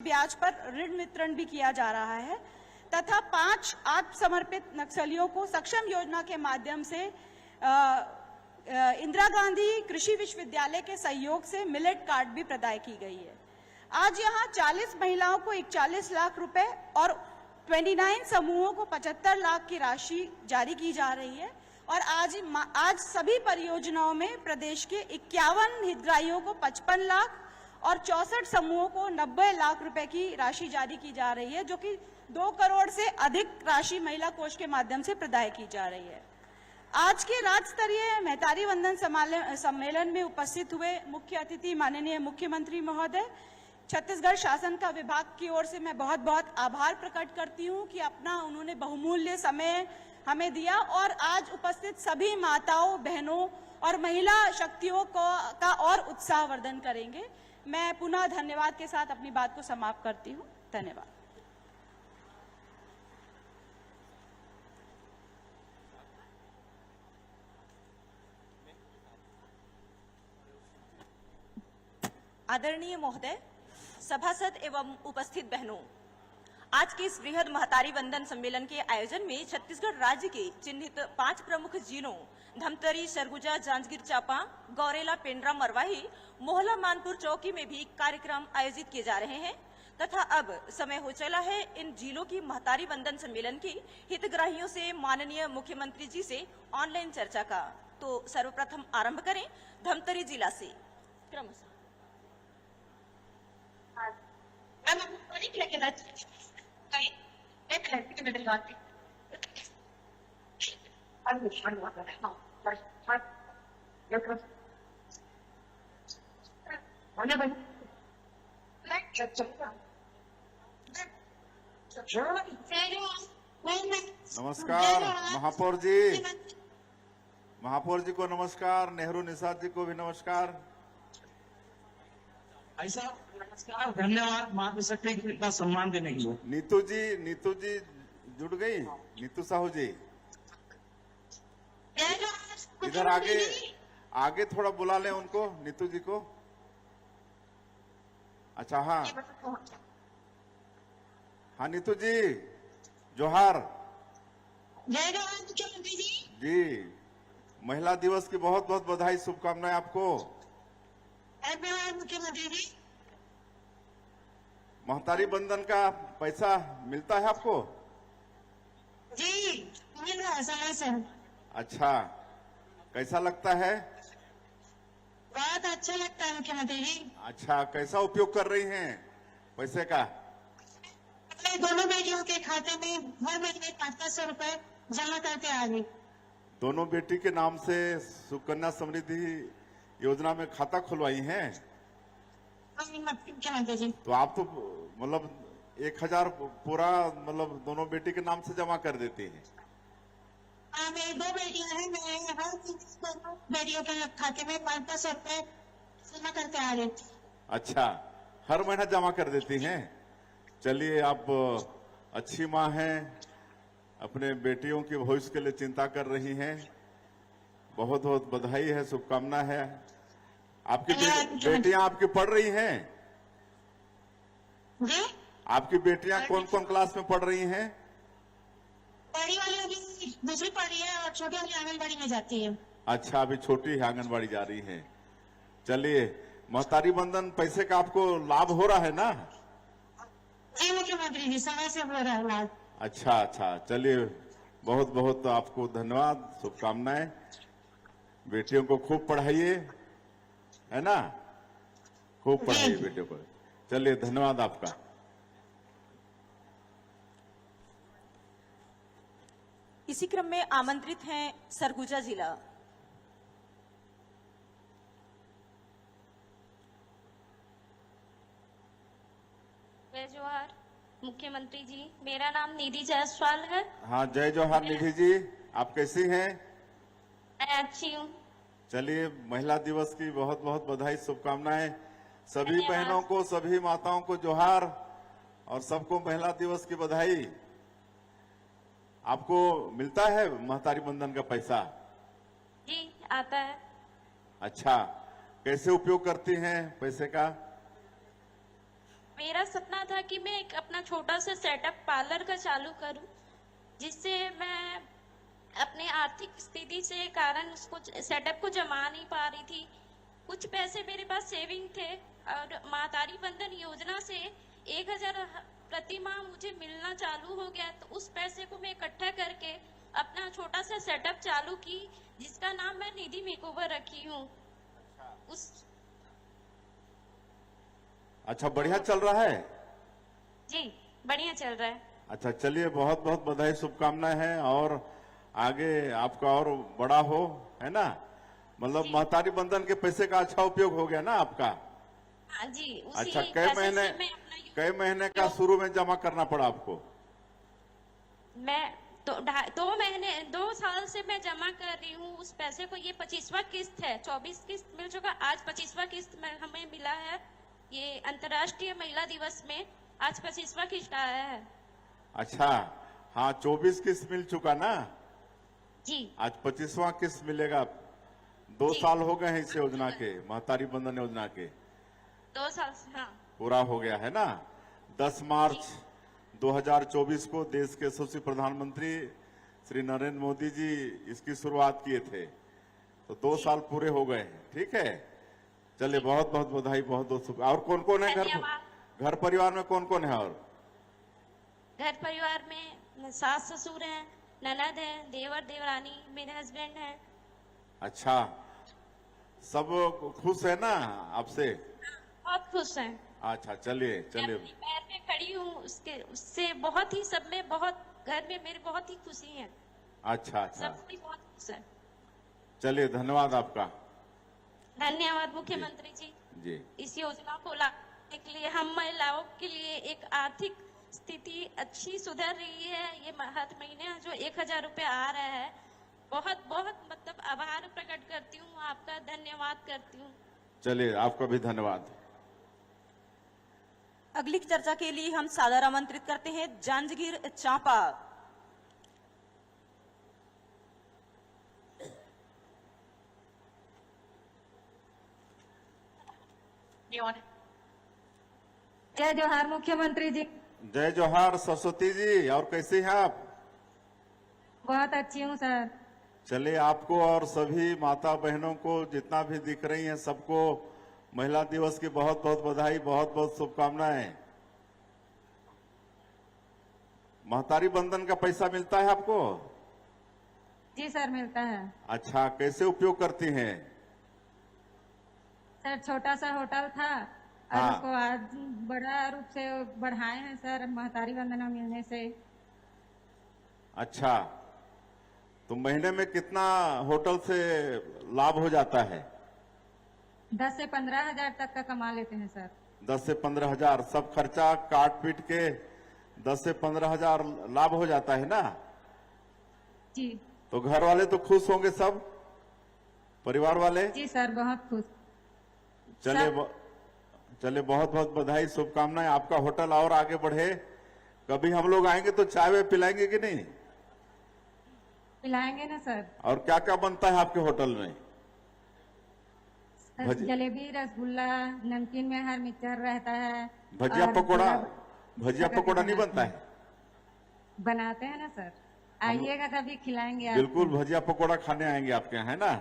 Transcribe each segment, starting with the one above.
ब्याज पर ऋण वितरण भी किया जा रहा है तथा 5 आत्मसमर्पित नक्सलियों को सक्षम योजना के माध्यम से इंदिरा गांधी कृषि विश्वविद्यालय के सहयोग से मिलेट कार्ड भी प्रदान की गई है। आज यहां 40 महिलाओं को 41 लाख रुपए और 29 समूहों को 75 लाख की राशि जारी की जा रही है और आज सभी परियोजनाओं में प्रदेश के 51 हितग्राहियों को 55 लाख और 64 समूहों को 90 लाख रुपए की राशि जारी की जा रही है, जो कि 2 करोड़ से अधिक राशि महिला कोष के माध्यम से प्रदान की जा रही है। आज के राज्य स्तरीय महतारी वंदन सम्मेलन में उपस्थित हुए मुख्य अतिथि माननीय मुख्यमंत्री महोदय, छत्तीसगढ़ शासन का विभाग की ओर से मैं बहुत बहुत आभार प्रकट करती हूं कि अपना उन्होंने बहुमूल्य समय हमें दिया और आज उपस्थित सभी माताओं, बहनों और महिला शक्तियों का और उत्साहवर्धन करेंगे। मैं पुनः धन्यवाद के साथ अपनी बात को समाप्त करती हूं। धन्यवाद। आदरणीय महोदय, सभासद एवं उपस्थित बहनों, आज के इस बृहद महतारी वंदन सम्मेलन के आयोजन में छत्तीसगढ़ राज्य के चिन्हित 5 प्रमुख जिलों धमतरी, सरगुजा, जांजगीर चांपा, गौरेला, पेंड्रा, मरवाही, मोहला, मानपुर, चौकी में भी कार्यक्रम आयोजित किए जा रहे हैं तथा अब समय हो चला है इन जिलों की महतारी वंदन सम्मेलन की हितग्राहियों से माननीय मुख्यमंत्री जी से ऑनलाइन चर्चा का। तो सर्वप्रथम आरंभ करें धमतरी जिला से क्रमशः। नमस्कार महापौर जी को नमस्कार, नेहरू निषाद जी को भी नमस्कार। ऐसा नमस्कार, धन्यवाद माधव शक्ति को इतना सम्मान देने के लिए। नीतू जी जुड़ गई, नीतू साहू जी इधर आगे थोड़ा बुला लें उनको, नीतू जी को। अच्छा, हाँ नीतू जी जोहार। जय जोहार मुख्यमंत्री जी, महिला दिवस की बहुत बहुत बधाई, शुभकामनाएं आपको। धन्यवाद मुख्यमंत्री जी। महतारी बंधन का पैसा मिलता है आपको? जी मिल रहा है समय से। अच्छा, कैसा लगता है? बहुत अच्छा लगता है मुख्यमंत्री जी। अच्छा, कैसा उपयोग कर रही हैं पैसे का? अपने दोनों बेटियों के खाते में हर महीने 500 रुपए जमा करके आ गई। दोनों बेटी के नाम से सुकन्या समृद्धि योजना में खाता खुलवाई हैं? मुख्यमंत्री जी, तो आप तो मतलब 1000 पूरा मतलब दोनों बेटी के नाम से जमा कर देती हैं? हाँ, मेरी 2 बेटियां हैं, मैं हर दोनों बेटियों के खाते में 500 रुपए जमा करके आ रही। अच्छा, हर महीना जमा कर देती हैं। चलिए, आप अच्छी माँ हैं, अपने बेटियों के भविष्य के लिए चिंता कर रही हैं। बहुत बहुत बधाई है, शुभकामना है। आपकी बेटियां आपकी पढ़ रही हैं? जी, आपकी बेटियां कौन कौन क्लास में पढ़ रही हैं? बड़ी वाली अभी दूसरी पढ़ रही है और छोटी वाली आंगनबाड़ी में जाती है। अच्छा, अभी छोटी है, आंगनबाड़ी जा रही है। चलिए, महतारी बंधन पैसे का आपको लाभ हो रहा है ना? जी मुख्यमंत्री जी, समय से हो रहा है लाभ। अच्छा, चलिए, बहुत बहुत आपको धन्यवाद, शुभकामनाएं। बेटियों को खूब पढ़ाइए, है ना? खूब पढ़ाइए बेटियों को। चलिए, धन्यवाद आपका। इसी क्रम में आमंत्रित हैं सरगुजा जिला। जय जोहार मुख्यमंत्री जी, मेरा नाम निधि जायसवाल है। हाँ, जय जोहार निधि जी, आप कैसी हैं? मैं अच्छी हूँ। चलिए, महिला दिवस की बहुत बहुत बधाई, शुभकामनाएं। सभी बहनों को, सभी माताओं को जोहार और सबको महिला दिवस की बधाई। आपको मिलता है महतारी बंधन का पैसा? जी आता है। अच्छा, कैसे उपयोग करती हैं पैसे का? मेरा सपना था कि मैं एक अपना छोटा सा सेटअप पार्लर का चालू करूं, जिससे मैं अपने आर्थिक स्थिति से कारण उसको सेटअप को जमा नहीं पा रही थी। कुछ पैसे मेरे पास सेविंग थे और महतारी बंधन योजना से 1000 प्रति माह मुझे मिलना चालू हो गया, तो उस पैसे को मैं इकट्ठा करके अपना छोटा सा सेटअप चालू की, जिसका नाम मैं निधि मेकओवर रखी हूँ। उस अच्छा, बढ़िया चल रहा है। जी बढ़िया चल रहा है। अच्छा, चलिए, बहुत बहुत बधाई, शुभकामनाएं हैं और आगे आपका और बड़ा हो, है ना। मतलब महतारी बंधन के पैसे का अच्छा उपयोग हो गया ना आपका। हाँ जी, उसी अच्छा, पैसे से मैं अपना कई महीने का शुरू में जमा करना पड़ा आपको? मैं तो 2 साल से मैं जमा कर रही हूँ उस पैसे को। ये 25वां किस्त है, 24 किस्त मिल चुका, आज 25वां किस्त में हमें मिला है। ये अंतर्राष्ट्रीय महिला दिवस में आज 25वां किस्त आया है। अच्छा, हाँ, 24 किस्त मिल चुका ना, जी आज 25वां किस्त मिलेगा। 2 जी। साल हो गए हैं इस योजना के, महतारी बंधन योजना के, 2 साल से, हाँ पूरा हो गया है ना। 10 मार्च 2024 को देश के यशस्वी प्रधानमंत्री श्री नरेंद्र मोदी जी इसकी शुरुआत किए थे, तो 2 साल पूरे हो गए हैं। ठीक है, चलिए, बहुत बहुत बधाई, बहुत बहुत शुभ। और कौन कौन है घर परिवार में, कौन कौन है? और घर परिवार में सास ससुर हैं, ननद है, देवर देवरानी, मेरे हस्बैंड हैं। अच्छा, सब खुश है ना आपसे? बहुत खुश हैं। अच्छा, चलिए मैं चलिए, अपने पैर पे खड़ी हूँ, उससे बहुत ही, सब में बहुत, घर में मेरे बहुत ही खुशी है। अच्छा अच्छा, सब कोई बहुत खुश है। चलिए, धन्यवाद आपका। धन्यवाद मुख्यमंत्री जी। जी, इस योजना को लाने के लिए हम महिलाओं के लिए एक आर्थिक स्थिति अच्छी सुधर रही है। ये हर महीने जो 1000 रुपए आ रहा है, बहुत बहुत मतलब आभार प्रकट करती हूँ, आपका धन्यवाद करती हूँ। चलिए, आपका भी धन्यवाद। अगली चर्चा के लिए हम सादर आमंत्रित करते हैं जांजगीर चांपा। जय जोहार मुख्यमंत्री जी। जय जोहार सरस्वती जी, और कैसी हैं आप? बहुत अच्छी हूँ सर। चलिए, आपको और सभी माता बहनों को जितना भी दिख रही हैं, सबको महिला दिवस की बहुत बहुत बधाई, बहुत बहुत शुभकामनाएं। महतारी बंधन का पैसा मिलता है आपको? जी सर, मिलता है। अच्छा, कैसे उपयोग करती हैं? सर, छोटा सा होटल था और हाँ। उसको आज बड़ा रूप से बढ़ाए हैं सर, महतारी वंदना मिलने से। अच्छा, तो महीने में कितना होटल से लाभ हो जाता है? 10 से 15 हजार तक का कमा लेते हैं सर। 10 से 15 हजार, सब खर्चा काट पीट के 10 से 15 हजार लाभ हो जाता है ना। जी तो घर वाले तो खुश होंगे, सब परिवार वाले। जी सर, बहुत खुश। चलिए चलिए, बहुत बहुत बधाई, शुभकामनाएं, आपका होटल और आगे बढ़े। कभी हम लोग आएंगे तो चाय वे पिलाएंगे कि नहीं? पिलाएंगे ना सर। और क्या क्या बनता है आपके होटल में? सर, जलेबी, रसगुल्ला, नमकीन में हर मिक्सचर रहता है। भजिया और पकौड़ा, पूरा भजिया पकौड़ा नहीं बनता है? बनाते हैं ना सर, आइएगा कभी खिलाएंगे आपको। बिल्कुल, भजिया पकौड़ा खाने आएंगे आपके यहाँ, है ना।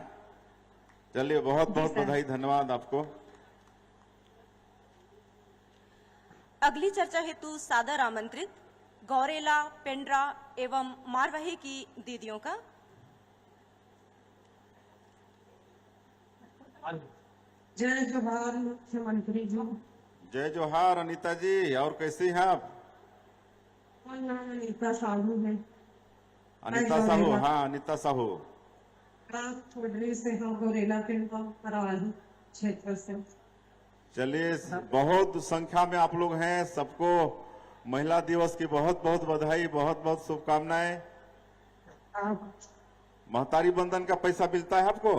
चलिए, बहुत बहुत सर। बधाई, धन्यवाद आपको। अगली चर्चा हेतु सादर आमंत्रित गौरेला, पेंड्रा एवं मारवाही की दीदियों का। जय जोहार मुख्यमंत्री जी। जय जोहार अनीता जी, और कैसी हैं आप? और नाम अनीता साहू है। अनीता साहू, हाँ, अनीता साहू। रात थोड़ी से हम गोरेला पिंड करवाली क्षेत्र से। चलिए, बहुत संख्या में आप लोग हैं, सबको महिला दिवस की बहुत बहुत बधाई, बहुत बहुत शुभकामनाएं। आप महतारी बंधन का पैसा मिलता है आपको?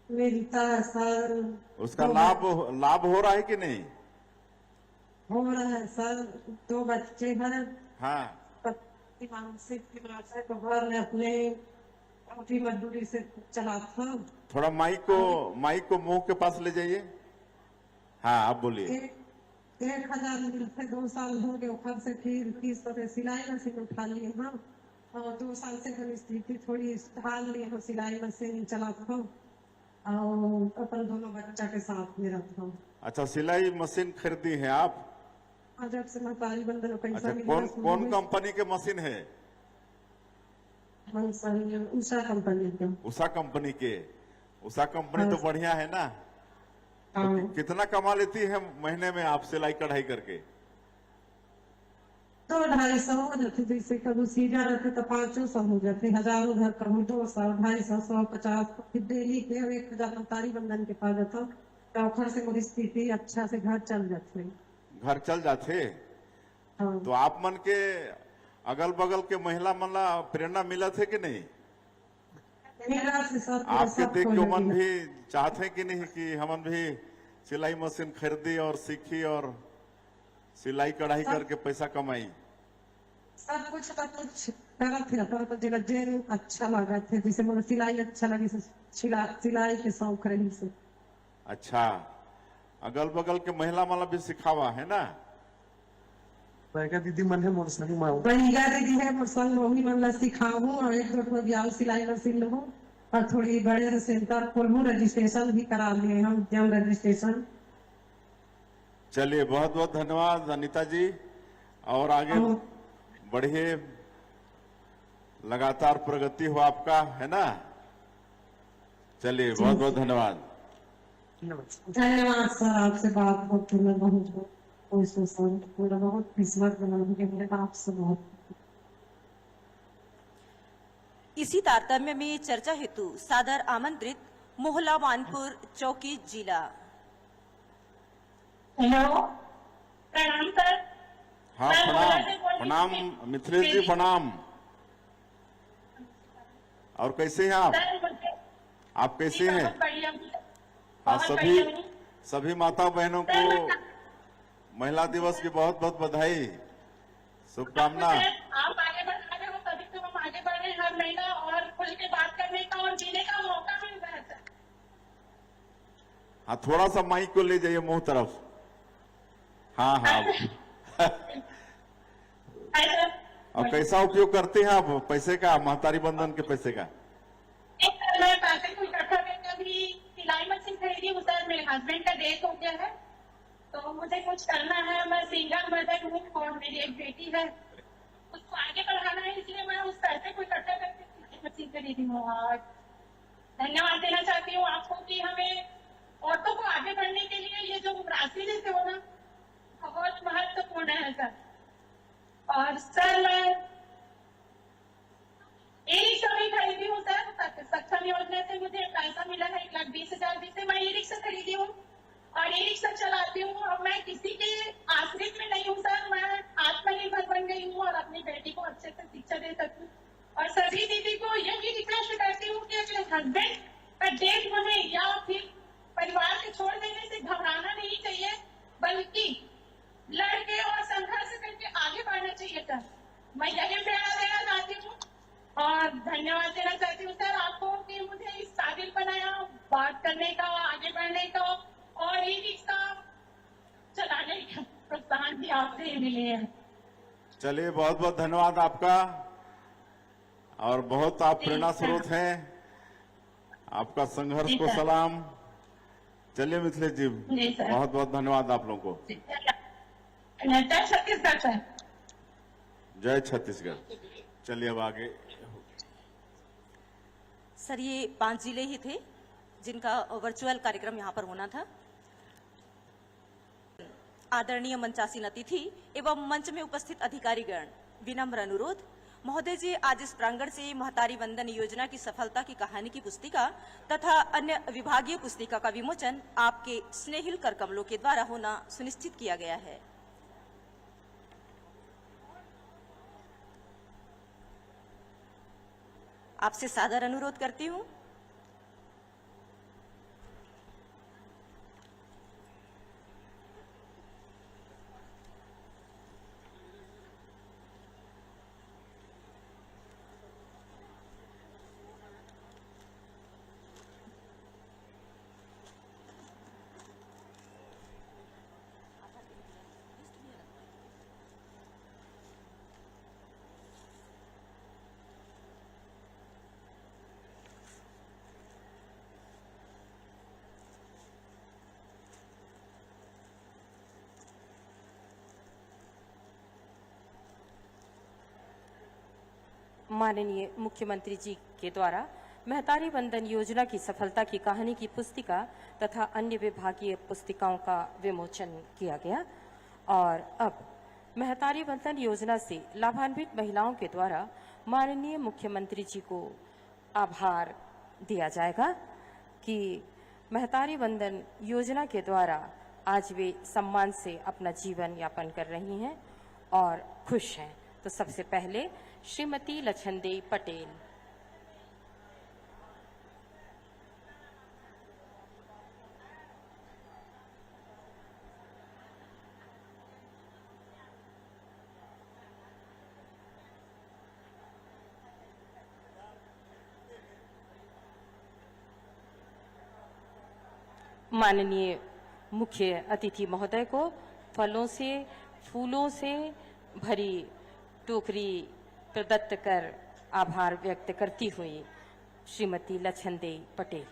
मिलता है सर। उसका लाभ हो रहा है कि नहीं? हो रहा है सर। 2 बच्चे हैं। हाँ, पति मानसिक बीमार से, तो घर में अपने काफी मजदूरी से चला था। थोड़ा माइक को मुंह के पास ले जाइए। हाँ, आप बोलिए। 1000 मिलते 2 साल हो गए ओखर से फिर 30 से सिलाई मशीन उठा लिए हम और 2 साल से हम स्थिति थोड़ी ढाल लिए हम सिलाई मशीन चलाता हूँ और अपन दोनों बच्चा के साथ में रहता हूँ। अच्छा, सिलाई मशीन खरीदी है आप? और जब से महतारी बंधन पैसा अच्छा, मिला कौन कंपनी के मशीन है? उषा कंपनी के। उषा कंपनी के? उषा कंपनी तो बढ़िया है ना? तो हाँ। कितना कमा लेती है महीने में आप सिलाई कढ़ाई करके? 200-250 हो जाते, जैसे कभी सीधा रहते तो 500 हो जाते, 1000 उधर कभी 200, 250, 150, फिर डेली के 1000 महतारी बंधन के पास जाता तो ओखर से मेरी स्थिति अच्छा से घर चल जाते। घर चल जाते? हाँ। तो आप मन के अगल बगल के महिला मन ला प्रेरणा मिला थे कि नहीं? मेरा से सब आपके सब देख खोल के मन दिया। भी चाहते हैं कि नहीं कि हमन भी सिलाई मशीन खरीदी और सीखी और सिलाई कढ़ाई करके पैसा कमाई? सब कुछ करा था तो जगह जेल अच्छा लगा थे, जैसे मुझे सिलाई अच्छा लगी से सिलाई के शौक रही से। अच्छा, अगल बगल के महिला माला भी सिखावा है ना? दीदी मन है मोर संग माऊ बनिगा दीदी है मोर संग मम्मी मन ला सिखाऊं और एक दो ब्याह सिलाई मशीन लूं और थोड़ी बड़े सेंटर खोलूं, रजिस्ट्रेशन भी करा लिए हम, जम रजिस्ट्रेशन। चलिए, बहुत बहुत धन्यवाद अनीता जी, और आगे बढ़िए, लगातार प्रगति हो आपका, है ना? चलिए, बहुत बहुत धन्यवाद। धन्यवाद सर, आपसे बात होती मैं बहुत पूरा बहुत किस्मत बनाऊंगी मेरे आपसे बहुत। इसी तारतम्य में चर्चा हेतु सादर आमंत्रित मोहला मानपुर चौकी जिला। हेलो, प्रणाम सर। हाँ, मैं प्रणाम मोहला से बोल रही प्रणाम हूँ। मिथिलेश जी, प्रणाम। और कैसे हैं आप? सर, मुझे आप कैसे हैं? बहुत बढ़िया हूँ। हाँ, बहुत बढ़िया हूँ। सभी माता बहनों सर, को महिला दिवस की बहुत बहुत बधाई, शुभकामना। आप आगे बढ़ रहे हो तभी तो हम आगे बढ़ रहे हैं, हर महीना और खुल के बात करने का और जीने का मौका मिल रहा है सर। हाँ, थोड़ा सा माइक को ले जाइए मुंह तरफ। हाँ हाँ। और कैसा उपयोग करते हैं आप पैसे का, महतारी बंधन के पैसे का? मैं पैसे को इकट्ठा करके अभी सिलाई मशीन खरीदी हूँ सर, मेरे हस्बैंड का डेथ हो गया है तो मुझे कुछ करना है। मैं सिंगल मदर हूँ और मेरी एक बेटी है, उसको आगे बढ़ाना है, इसलिए मैं उस पैसे को इकट्ठा करके सिलाई मशीन खरीदी हूँ। और धन्यवाद देना चाहती हूँ आपको कि हमें औरतों को आगे बढ़ने के लिए ये जो राशि देते हो ना, बहुत महत्वपूर्ण है सर। और सर, मैं ई रिक्शा भी खरीदी हूँ सर, सक्षम योजना से मुझे पैसा मिला है 1,20,000, जिससे मैं ई रिक्शा खरीदी हूँ और ई रिक्शा चलाती हूँ। और मैं किसी के आश्रित में नहीं हूँ सर, मैं आत्मनिर्भर बन गई हूँ और अपनी बेटी को अच्छे से शिक्षा दे सकूँ। और सभी दीदी को यही रिक्वेस्ट करती हूँ कि अपने हस्बैंड का डेथ होने या फिर परिवार के छोड़ देने से घबराना नहीं चाहिए, बल्कि लड़के और संघर्ष करके आगे बढ़ना चाहिए सर। मैं यही प्रेरणा देना चाहती हूँ और धन्यवाद देना चाहती हूँ सर आपको कि मुझे इस काबिल बनाया बात करने का, आगे बढ़ने का और ई रिक्शा चलाने का प्रोत्साहन भी आपसे ही मिले हैं। चलिए, बहुत बहुत धन्यवाद आपका, और बहुत आप प्रेरणा स्रोत हैं, आपका संघर्ष को सलाम। चलिए मिथिलेश जी, बहुत बहुत धन्यवाद आप लोगों को। जय छत्तीसगढ़ सर। जय छत्तीसगढ़। चलिए अब आगे। सर, ये 5 जिले ही थे जिनका वर्चुअल कार्यक्रम यहाँ पर होना था। आदरणीय मंचासीन अतिथि एवं मंच में उपस्थित अधिकारीगण, विनम्र अनुरोध, महोदय जी आज इस प्रांगण से महतारी वंदन योजना की सफलता की कहानी की पुस्तिका तथा अन्य विभागीय पुस्तिका का विमोचन आपके स्नेहिल कर कमलों के द्वारा होना सुनिश्चित किया गया है। आपसे सादर अनुरोध करती हूँ। माननीय मुख्यमंत्री जी के द्वारा महतारी वंदन योजना की सफलता की कहानी की पुस्तिका तथा अन्य विभागीय पुस्तिकाओं का विमोचन किया गया। और अब महतारी वंदन योजना से लाभान्वित महिलाओं के द्वारा माननीय मुख्यमंत्री जी को आभार दिया जाएगा कि महतारी वंदन योजना के द्वारा आज वे सम्मान से अपना जीवन यापन कर रही हैं और खुश हैं। तो सबसे पहले श्रीमती लछनदेई पटेल। माननीय मुख्य अतिथि महोदय को फलों से फूलों से भरी टोकरी प्रदत्त कर आभार व्यक्त करती हुई श्रीमती लछनदेई पटेल।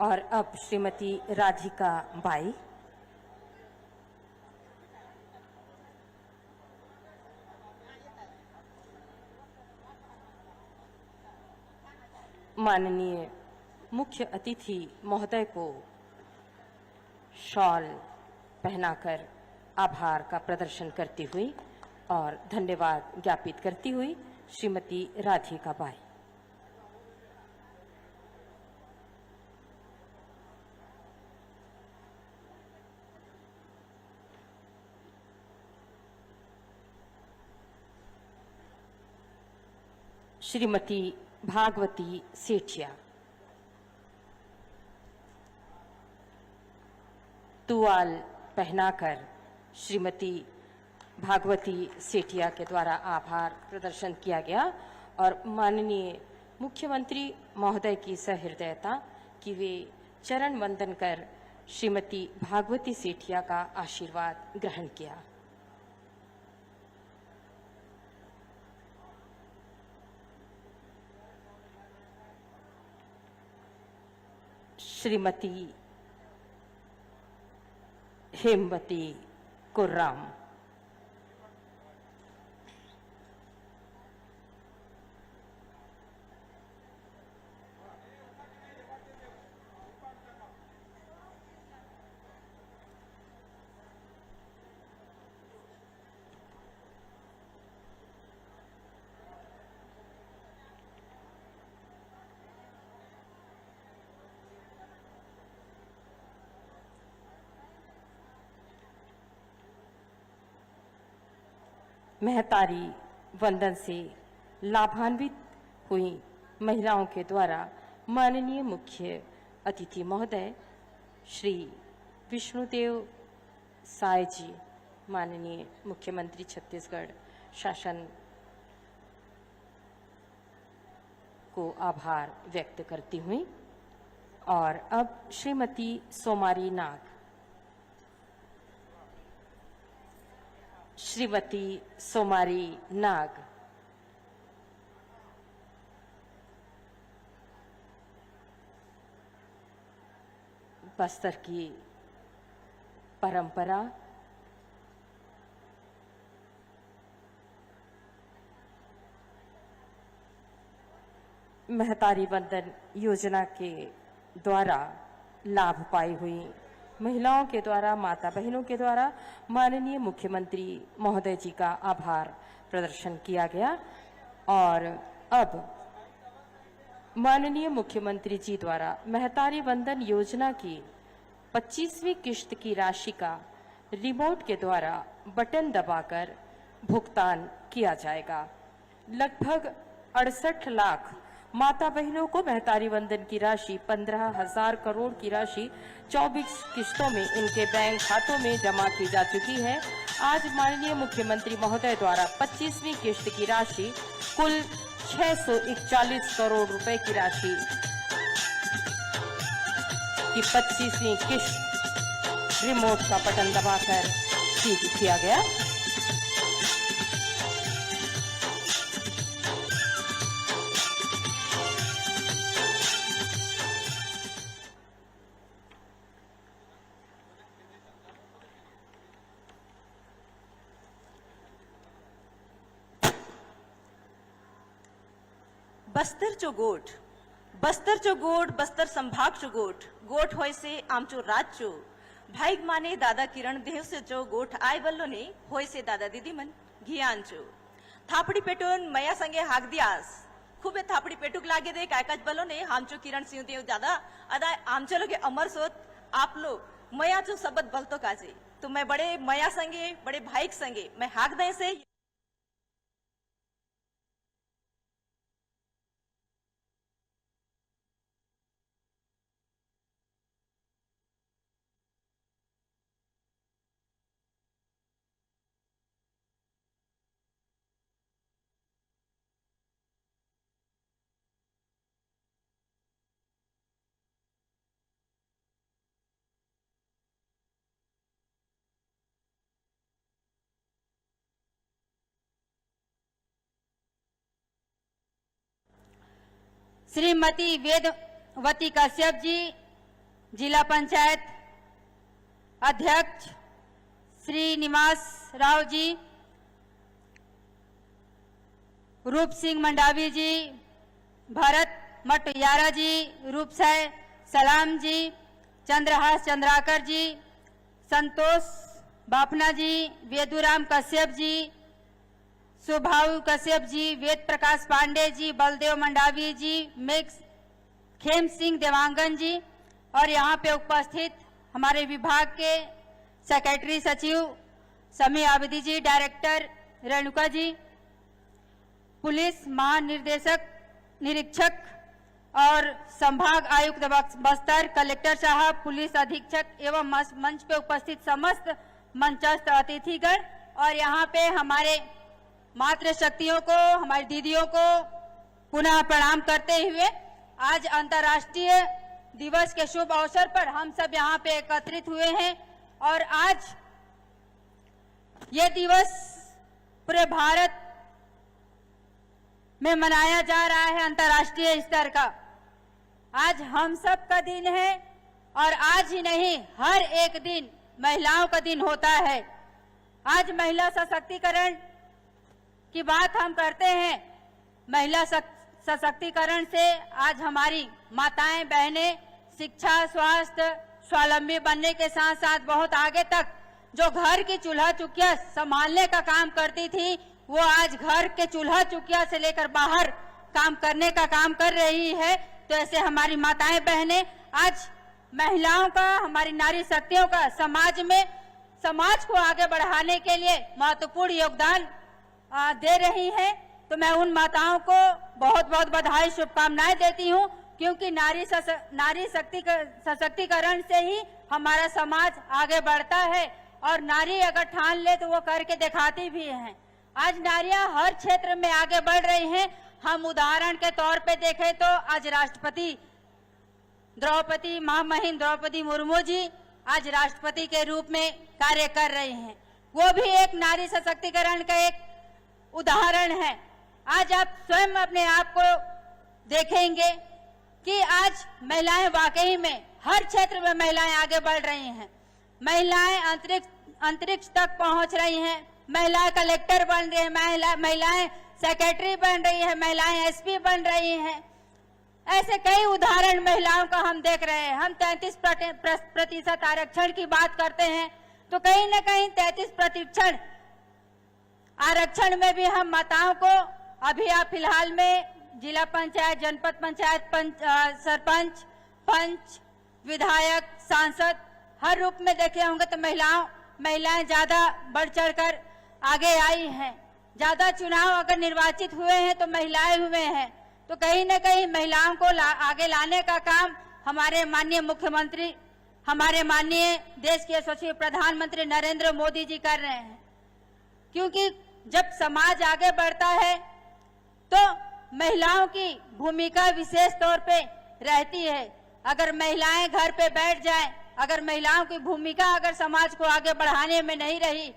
और अब श्रीमती राधिका बाई। माननीय मुख्य अतिथि महोदय को शॉल पहनाकर आभार का प्रदर्शन करती हुई और धन्यवाद ज्ञापित करती हुई श्रीमती राधिका बाई। श्रीमती भागवती सेठिया। तुआल पहनाकर श्रीमती भागवती सेठिया के द्वारा आभार प्रदर्शन किया गया और माननीय मुख्यमंत्री महोदय की सहृदयता कि वे चरण वंदन कर श्रीमती भागवती सेठिया का आशीर्वाद ग्रहण किया। श्रीमती हेमवती कुर्राम। महतारी वंदन से लाभान्वित हुई महिलाओं के द्वारा माननीय मुख्य अतिथि महोदय श्री विष्णुदेव साय जी, माननीय मुख्यमंत्री छत्तीसगढ़ शासन को आभार व्यक्त करती हुई। और अब श्रीमती सोमारी नाग। श्रीमती सोमारी नाग। बस्तर की परंपरा महतारी वंदन योजना के द्वारा लाभ पाई हुई महिलाओं के द्वारा, माता बहनों के द्वारा माननीय मुख्यमंत्री महोदय जी का आभार प्रदर्शन किया गया। और अब माननीय मुख्यमंत्री जी द्वारा महतारी वंदन योजना की 25वीं किश्त की राशि का रिमोट के द्वारा बटन दबाकर भुगतान किया जाएगा। लगभग 68 लाख माता बहनों को महतारी वंदन की राशि 15,000 करोड़ की राशि 24 किश्तों में इनके बैंक खातों में जमा की जा चुकी है। आज माननीय मुख्यमंत्री महोदय द्वारा 25वीं किश्त की राशि कुल 641 करोड़ रुपए की राशि की 25वीं किश्त रिमोट का बटन दबाकर किया गया। बस्तर चो गोठ बस्तर संभाग चो गोठ होय से आमचो राज्य भाईग माने दादा किरण देव से जो गोठ आय बल्लो ने होय से दादा दीदी मन घियान चो थापड़ी पेटून मया संगे हाक दियास खूबे थापड़ी पेटूक लागे दे कायकाच बल्लो ने हामचो किरण सिंह देव दादा अदा आमचो लोगे अमर सोत आप लोग मया चो सबद बलतो काजे तो मैं बड़े मया संगे बड़े भाईक संगे मैं हाक दे से श्रीमती वेदवती कश्यप जी, जिला पंचायत अध्यक्ष श्रीनिवास राव जी, रूप सिंह मंडावी जी, भरत मटयारा जी, रूपसाय सलाम जी, चंद्रहास चंद्राकर जी, संतोष बापना जी, वेदुराम कश्यप जी, सुभाऊ कश्यप जी, वेद प्रकाश पांडे जी, बलदेव मंडावी जी, मेघ खेम सिंह देवांगन जी और यहाँ पे उपस्थित हमारे विभाग के सेक्रेटरी सचिव समी आबिदी जी, डायरेक्टर रेणुका जी, पुलिस महानिर्देशक निरीक्षक और संभाग आयुक्त बस्तर, कलेक्टर साहब, पुलिस अधीक्षक एवं मंच पे उपस्थित समस्त मंचस्थ अतिथिगण और यहाँ पे हमारे मातृशक्तियों को, हमारी दीदियों को पुनः प्रणाम करते हुए आज अंतर्राष्ट्रीय दिवस के शुभ अवसर पर हम सब यहाँ पे एकत्रित हुए हैं और आज ये दिवस पूरे भारत में मनाया जा रहा है अंतर्राष्ट्रीय स्तर का। आज हम सब का दिन है और आज ही नहीं हर एक दिन महिलाओं का दिन होता है। आज महिला सशक्तिकरण की बात हम करते हैं। महिला सशक्तिकरण से आज हमारी माताएं बहनें शिक्षा, स्वास्थ्य, स्वावलंबी बनने के साथ साथ बहुत आगे तक जो घर की चूल्हा चुकिया संभालने का काम करती थी वो आज घर के चूल्हा चुकिया से लेकर बाहर काम करने का काम कर रही है। तो ऐसे हमारी माताएं बहनें आज महिलाओं का, हमारी नारी शक्तियों का समाज को आगे बढ़ाने के लिए महत्वपूर्ण योगदान दे रही हैं। तो मैं उन माताओं को बहुत बहुत बधाई, शुभकामनाएं देती हूं क्योंकि नारी सशक्तिकरण से ही हमारा समाज आगे बढ़ता है और नारी अगर ठान ले तो वो करके दिखाती भी हैं। आज नारियां हर क्षेत्र में आगे बढ़ रही हैं। हम उदाहरण के तौर पे देखें तो आज राष्ट्रपति महामहिम द्रौपदी मुर्मू जी आज राष्ट्रपति के रूप में कार्य कर रहे हैं। वो भी एक नारी सशक्तिकरण का एक उदाहरण है। आज आप स्वयं अपने आप को देखेंगे कि आज महिलाएं वाकई में हर क्षेत्र में महिलाएं आगे बढ़ रही हैं। महिलाएं अंतरिक्ष तक पहुंच रही हैं। महिलाएं कलेक्टर बन रही हैं, महिलाएं सेक्रेटरी बन रही हैं, महिलाएं एसपी बन रही हैं। ऐसे कई उदाहरण महिलाओं का हम देख रहे हैं। हम 33% आरक्षण की बात करते हैं तो कहीं न कहीं 33% आरक्षण में भी हम माताओं को अभी फिलहाल में जिला पंचायत, जनपद पंचायत, सरपंच, पंच, विधायक, सांसद हर रूप में देखे होंगे तो महिलाएं ज्यादा बढ़ चढ़कर आगे आई हैं। ज्यादा चुनाव अगर निर्वाचित हुए हैं तो महिलाएं हुए हैं, तो कहीं न कहीं महिलाओं को आगे लाने का काम हमारे माननीय मुख्यमंत्री, हमारे माननीय देश के यशस्वी प्रधानमंत्री नरेंद्र मोदी जी कर रहे हैं। क्योंकि जब समाज आगे बढ़ता है तो महिलाओं की भूमिका विशेष तौर पे रहती है। अगर महिलाएं घर पे बैठ जाएं, अगर महिलाओं की भूमिका अगर समाज को आगे बढ़ाने में नहीं रही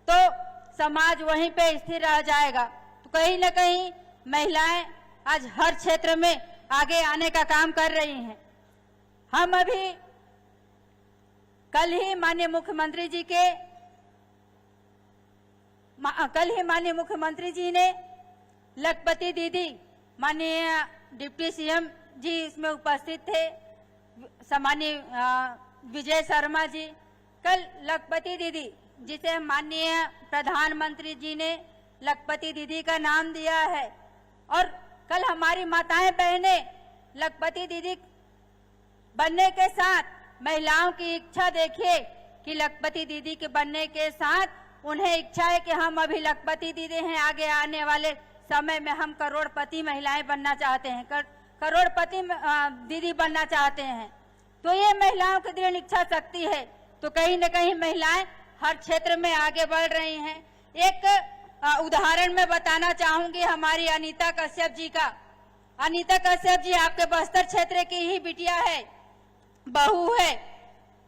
तो समाज वहीं पे स्थिर रह जाएगा। तो कहीं न कहीं महिलाएं आज हर क्षेत्र में आगे आने का काम कर रही हैं। हम अभी कल ही माननीय मुख्यमंत्री जी ने लखपति दीदी, माननीय डिप्टी सीएम जी इसमें उपस्थित थे, सामान्य विजय शर्मा जी, कल लखपति दीदी जिसे माननीय प्रधानमंत्री जी ने लखपति दीदी का नाम दिया है, और कल हमारी माताएं बहनें लखपति दीदी बनने के साथ महिलाओं की इच्छा देखिए कि लखपति दीदी के बनने के साथ उन्हें इच्छा है कि हम अभी लखपति दीदी हैं, आगे आने वाले समय में हम करोड़पति महिलाएं बनना चाहते हैं, करोड़पति दीदी बनना चाहते हैं। तो ये महिलाओं की दृढ़ इच्छा शक्ति है। तो कहीं न कहीं महिलाएं हर क्षेत्र में आगे बढ़ रही हैं। एक उदाहरण मैं बताना चाहूंगी हमारी अनीता कश्यप जी का। अनीता कश्यप जी आपके बस्तर क्षेत्र की ही बिटिया है, बहू है,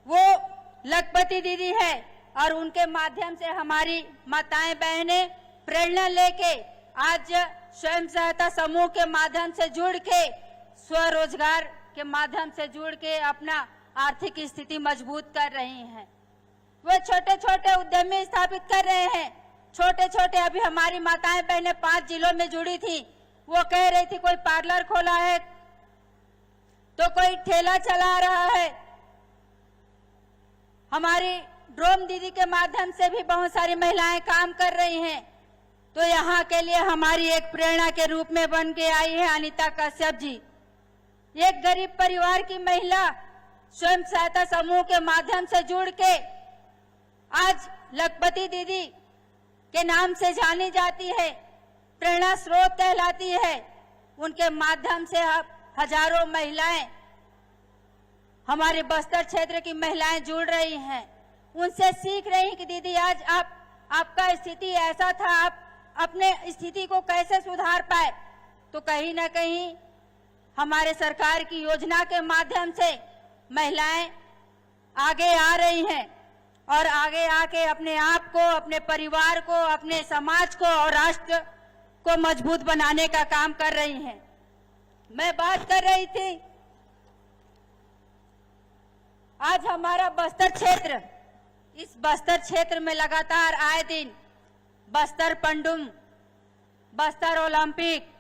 वो लखपति दीदी है, और उनके माध्यम से हमारी माताएं बहनें प्रेरणा लेके आज स्वयं सहायता समूह के माध्यम से जुड़ के, स्वरोजगार के माध्यम से जुड़ के अपना आर्थिक स्थिति मजबूत कर रही हैं। वो छोटे छोटे उद्यमी स्थापित कर रहे हैं। छोटे छोटे अभी हमारी माताएं बहनें 5 जिलों में जुड़ी थी। वो कह रही थी कोई पार्लर खोला है तो कोई ठेला चला रहा है। हमारी ड्रोन दीदी के माध्यम से भी बहुत सारी महिलाएं काम कर रही हैं। तो यहाँ के लिए हमारी एक प्रेरणा के रूप में बन के आई है अनीता कश्यप जी। एक गरीब परिवार की महिला स्वयं सहायता समूह के माध्यम से जुड़ के आज लखपति दीदी के नाम से जानी जाती है, प्रेरणा स्रोत कहलाती है। उनके माध्यम से हजारों महिलाएं, हमारे बस्तर क्षेत्र की महिलाएं जुड़ रही हैं, उनसे सीख रही हैं कि दीदी आज आपका स्थिति ऐसा था, आप अपने स्थिति को कैसे सुधार पाए। तो कहीं ना कहीं हमारे सरकार की योजना के माध्यम से महिलाएं आगे आ रही हैं और आगे आके अपने आप को, अपने परिवार को, अपने समाज को और राष्ट्र को मजबूत बनाने का काम कर रही हैं। मैं बात कर रही थी आज हमारा बस्तर क्षेत्र, इस बस्तर क्षेत्र में लगातार आए दिन बस्तर पंडुम, बस्तर ओलंपिक,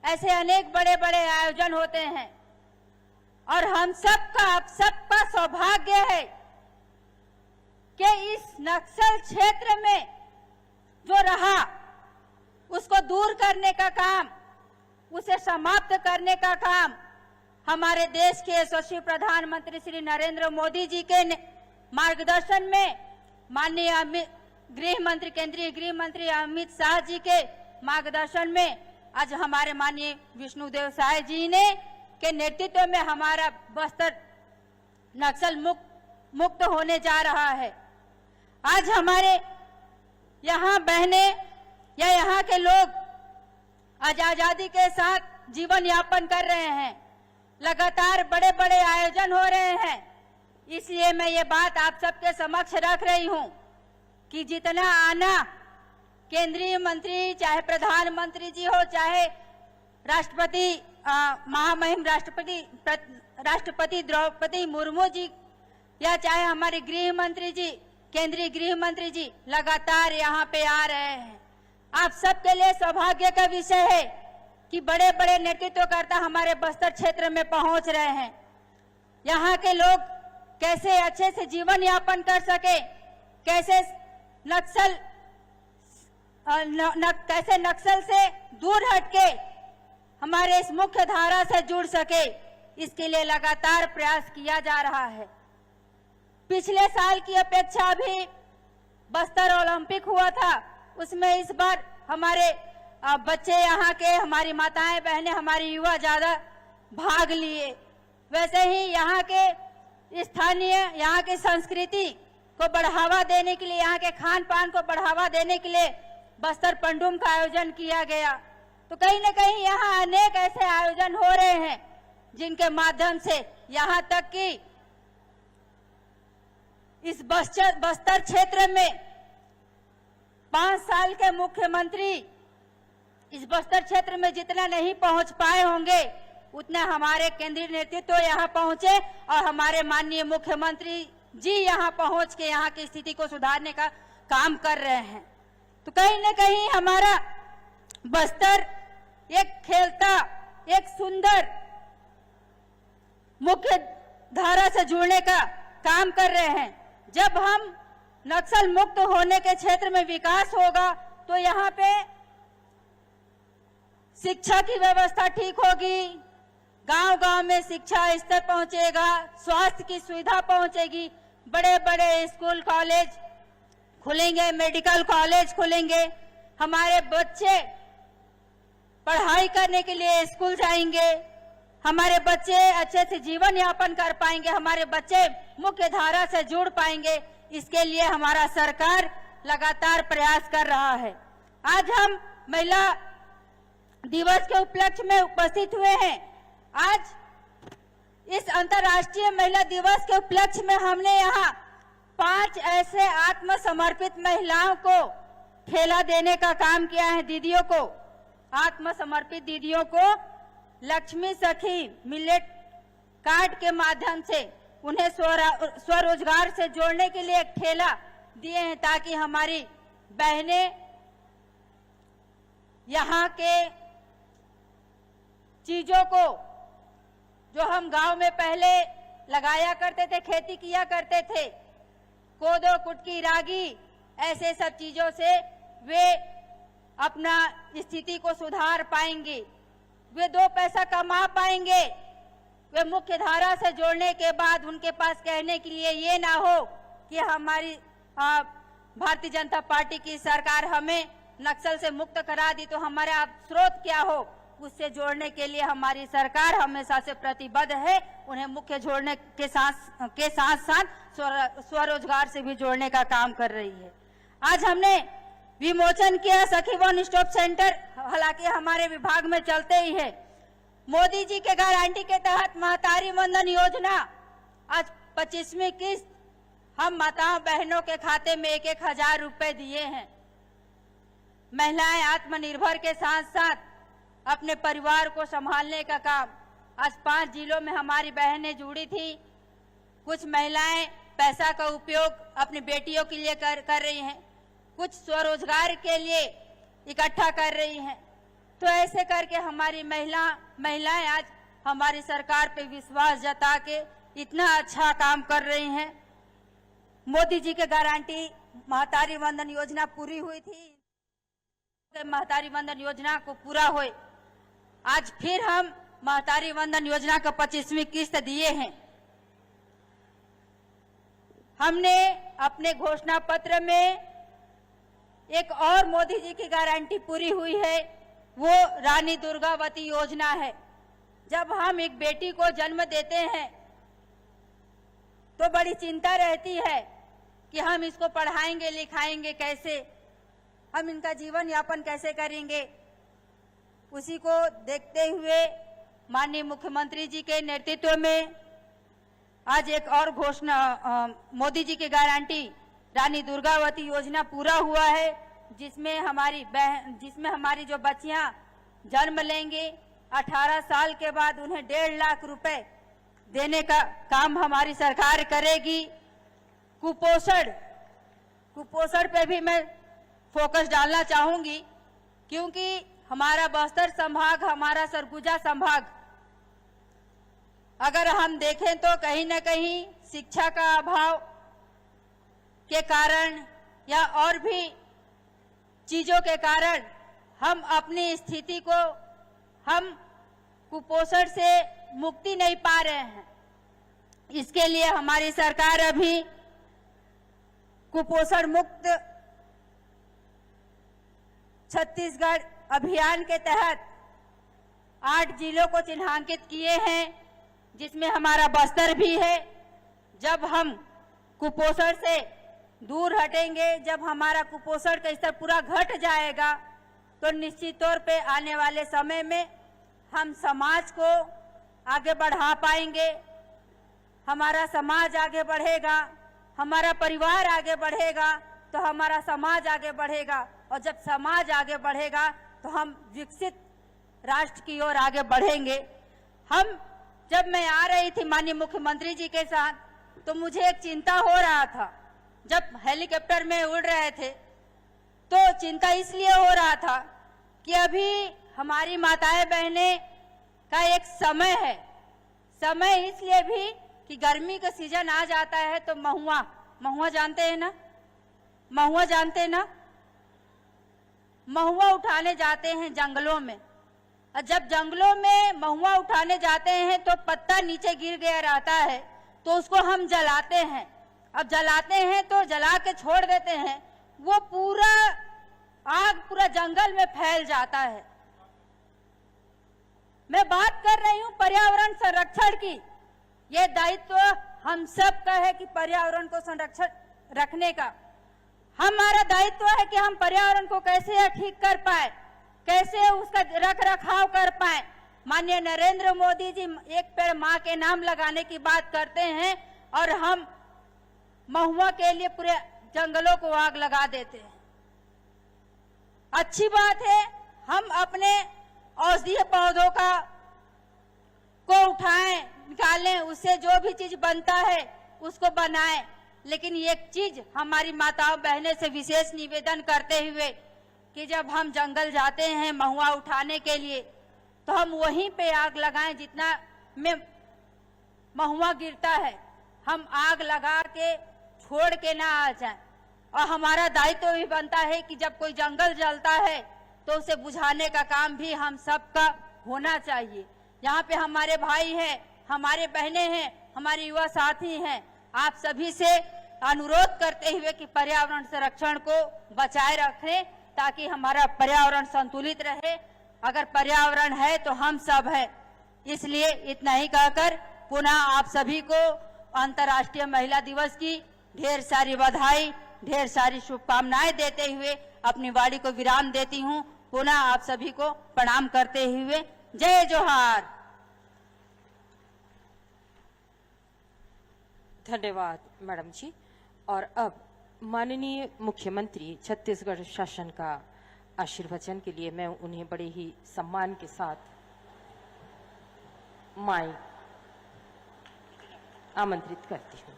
ऐसे अनेक बड़े बड़े आयोजन होते हैं और हम सबका सौभाग्य है कि इस नक्सल क्षेत्र में जो रहा उसको दूर करने का काम, उसे समाप्त करने का काम हमारे देश के यशस्वी प्रधानमंत्री श्री नरेंद्र मोदी जी के मार्गदर्शन में, माननीय गृह मंत्री, केंद्रीय गृह मंत्री अमित शाह जी के मार्गदर्शन में आज हमारे माननीय विष्णुदेव साय जी ने के नेतृत्व में हमारा बस्तर नक्सल मुक्त होने जा रहा है। आज हमारे यहाँ बहनें या यहाँ के लोग आज आजादी के साथ जीवन यापन कर रहे हैं। लगातार बड़े बड़े आयोजन हो रहे हैं। इसलिए मैं ये बात आप सबके समक्ष रख रही हूँ कि जितना आना केंद्रीय मंत्री, चाहे प्रधानमंत्री जी हो, चाहे राष्ट्रपति महामहिम राष्ट्रपति द्रौपदी मुर्मू जी, या चाहे हमारे गृह मंत्री जी, केंद्रीय गृह मंत्री जी लगातार यहाँ पे आ रहे हैं। आप सबके लिए सौभाग्य का विषय है कि बड़े बड़े नेतृत्वकर्ता हमारे बस्तर क्षेत्र में पहुंच रहे हैं। यहाँ के लोग कैसे अच्छे से जीवन यापन कर सके, कैसे नक्सल से दूर हटके हमारे इस मुख्य धारा से जुड़ सके, इसके लिए लगातार प्रयास किया जा रहा है। पिछले साल की अपेक्षा भी बस्तर ओलंपिक हुआ था, उसमें इस बार हमारे बच्चे यहाँ के, हमारी माताएं बहनें, हमारी युवा ज्यादा भाग लिए। वैसे ही यहाँ के स्थानीय, यहाँ की संस्कृति को बढ़ावा देने के लिए, यहाँ के खान पान को बढ़ावा देने के लिए बस्तर पंडुम का आयोजन किया गया। तो कहीं न कहीं यहाँ अनेक ऐसे आयोजन हो रहे हैं जिनके माध्यम से यहाँ तक कि इस बस्तर क्षेत्र में 5 साल के मुख्यमंत्री इस बस्तर क्षेत्र में जितना नहीं पहुंच पाए होंगे, उतना हमारे केंद्रीय नेतृत्व यहाँ पहुंचे और हमारे माननीय मुख्यमंत्री जी यहाँ पहुंच के यहाँ की स्थिति को सुधारने का काम कर रहे हैं। तो कहीं न कहीं हमारा बस्तर एक खेलता, एक सुंदर मुख्य धारा से जुड़ने का काम कर रहे हैं। जब हम नक्सल मुक्त होने के क्षेत्र में विकास होगा तो यहाँ पे शिक्षा की व्यवस्था ठीक होगी, गांव-गांव में शिक्षा स्तर पहुंचेगा, स्वास्थ्य की सुविधा पहुंचेगी, बड़े बड़े स्कूल कॉलेज खुलेंगे, मेडिकल कॉलेज खुलेंगे, हमारे बच्चे पढ़ाई करने के लिए स्कूल जाएंगे, हमारे बच्चे अच्छे से जीवन यापन कर पाएंगे, हमारे बच्चे मुख्य धारा से जुड़ पाएंगे। इसके लिए हमारा सरकार लगातार प्रयास कर रहा है। आज हम महिला दिवस के उपलक्ष्य में उपस्थित हुए हैं। आज इस अंतर्राष्ट्रीय महिला दिवस के उपलक्ष्य में हमने यहाँ 5 ऐसे आत्मसमर्पित महिलाओं को ठेला देने का काम किया है। दीदियों को, आत्मसमर्पित दीदियों को लक्ष्मी सखी मिलेट कार्ड के माध्यम से उन्हें स्वरोजगार से जोड़ने के लिए एक ठेला दिए हैं, ताकि हमारी बहनें यहाँ के चीजों को, जो हम गांव में पहले लगाया करते थे, खेती किया करते थे, कोदो, कुटकी, रागी, ऐसे सब चीजों से वे अपना स्थिति को सुधार पाएंगे, वे 2 पैसा कमा पाएंगे। वे मुख्य धारा से जोड़ने के बाद उनके पास कहने के लिए ये ना हो कि हमारी भारतीय जनता पार्टी की सरकार हमें नक्सल से मुक्त करा दी, तो हमारे आप स्रोत क्या हो। उससे जोड़ने के लिए हमारी सरकार हमेशा से प्रतिबद्ध है। उन्हें मुख्य जोड़ने के साथ साथ स्वरोजगार से भी जोड़ने का काम कर रही है। आज हमने विमोचन किया सखी वन स्टॉप सेंटर, हालांकि हमारे विभाग में चलते ही है। मोदी जी के गारंटी के तहत महतारी वंदन योजना आज 25वीं किस्त हम माताओं बहनों के खाते में 1-1 रुपए दिए हैं। महिलाएं आत्मनिर्भर के साथ साथ अपने परिवार को संभालने का काम, आज 5 जिलों में हमारी बहनें जुड़ी थी। कुछ महिलाएं पैसा का उपयोग अपनी बेटियों के लिए कर रही हैं, कुछ स्वरोजगार के लिए इकट्ठा कर रही हैं। तो ऐसे करके हमारी महिलाएं आज हमारी सरकार पे विश्वास जता के इतना अच्छा काम कर रही हैं। मोदी जी के गारंटी महतारी वंदन योजना पूरी हुई थी, महतारी वंदन योजना को पूरा हुए। आज फिर हम महतारी वंदन योजना का 25वीं किस्त दिए हैं। हमने अपने घोषणा पत्र में एक और मोदी जी की गारंटी पूरी हुई है, वो रानी दुर्गावती योजना है। जब हम एक बेटी को जन्म देते हैं तो बड़ी चिंता रहती है कि हम इसको पढ़ाएंगे लिखाएंगे कैसे, हम इनका जीवन यापन कैसे करेंगे। उसी को देखते हुए माननीय मुख्यमंत्री जी के नेतृत्व में आज एक और घोषणा, मोदी जी की गारंटी रानी दुर्गावती योजना पूरा हुआ है, जिसमें हमारी जो बच्चियां जन्म लेंगे 18 साल के बाद उन्हें 1.5 लाख रुपए देने का काम हमारी सरकार करेगी। कुपोषण पे भी मैं फोकस डालना चाहूंगी, क्योंकि हमारा बस्तर संभाग, हमारा सरगुजा संभाग, अगर हम देखें तो कहीं न कहीं शिक्षा का अभाव के कारण या और भी चीजों के कारण हम अपनी स्थिति को, हम कुपोषण से मुक्ति नहीं पा रहे हैं। इसके लिए हमारी सरकार अभी कुपोषण मुक्त छत्तीसगढ़ अभियान के तहत 8 जिलों को चिन्हांकित किए हैं, जिसमें हमारा बस्तर भी है। जब हम कुपोषण से दूर हटेंगे, जब हमारा कुपोषण का स्तर पूरा घट जाएगा, तो निश्चित तौर पे आने वाले समय में हम समाज को आगे बढ़ा पाएंगे, हमारा समाज आगे बढ़ेगा, हमारा परिवार आगे बढ़ेगा, तो हमारा समाज आगे बढ़ेगा, और जब समाज आगे बढ़ेगा तो हम विकसित राष्ट्र की ओर आगे बढ़ेंगे। जब मैं आ रही थी माननीय मुख्यमंत्री जी के साथ, तो मुझे एक चिंता हो रहा था। जब हेलीकॉप्टर में उड़ रहे थे तो चिंता इसलिए हो रहा था कि अभी हमारी माताएं बहनें का एक समय है, समय इसलिए भी कि गर्मी का सीजन आ जाता है तो महुआ जानते हैं ना, महुआ जानते हैं ना, महुआ उठाने जाते हैं जंगलों में। और जब जंगलों में महुआ उठाने जाते हैं तो पत्ता नीचे गिर गया रहता है, तो उसको हम जलाते हैं। अब जलाते हैं तो जला के छोड़ देते हैं, वो पूरा आग पूरा जंगल में फैल जाता है। मैं बात कर रही हूँ पर्यावरण संरक्षण की। ये दायित्व हम सब का है कि पर्यावरण को संरक्षण रखने का हमारा दायित्व है कि हम पर्यावरण को कैसे ठीक कर पाए, कैसे उसका रख रखाव कर पाए। माननीय नरेंद्र मोदी जी एक पेड़ माँ के नाम लगाने की बात करते हैं, और हम महुआ के लिए पूरे जंगलों को आग लगा देते हैं। अच्छी बात है, हम अपने औषधीय पौधों को उठाएं, निकालें, उससे जो भी चीज बनता है उसको बनाएं। लेकिन एक चीज हमारी माताओं बहनें से विशेष निवेदन करते हुए कि जब हम जंगल जाते हैं महुआ उठाने के लिए, तो हम वहीं पे आग लगाएं जितना में महुआ गिरता है। हम आग लगा के छोड़ के ना आ जाएं। और हमारा दायित्व भी बनता है कि जब कोई जंगल जलता है तो उसे बुझाने का काम भी हम सबका होना चाहिए। यहाँ पे हमारे भाई हैं, हमारे बहनें हैं, हमारे युवा साथी हैं। आप सभी से अनुरोध करते हुए कि पर्यावरण संरक्षण को बचाए रखें, ताकि हमारा पर्यावरण संतुलित रहे। अगर पर्यावरण है तो हम सब हैं। इसलिए इतना ही कहकर पुनः आप सभी को अंतर्राष्ट्रीय महिला दिवस की ढेर सारी बधाई, ढेर सारी शुभकामनाएं देते हुए अपनी वाणी को विराम देती हूं। पुनः आप सभी को प्रणाम करते हुए जय जोहार। धन्यवाद मैडम जी। और अब माननीय मुख्यमंत्री छत्तीसगढ़ शासन का आशीर्वचन के लिए मैं उन्हें बड़े ही सम्मान के साथ माइक आमंत्रित करती हूँ।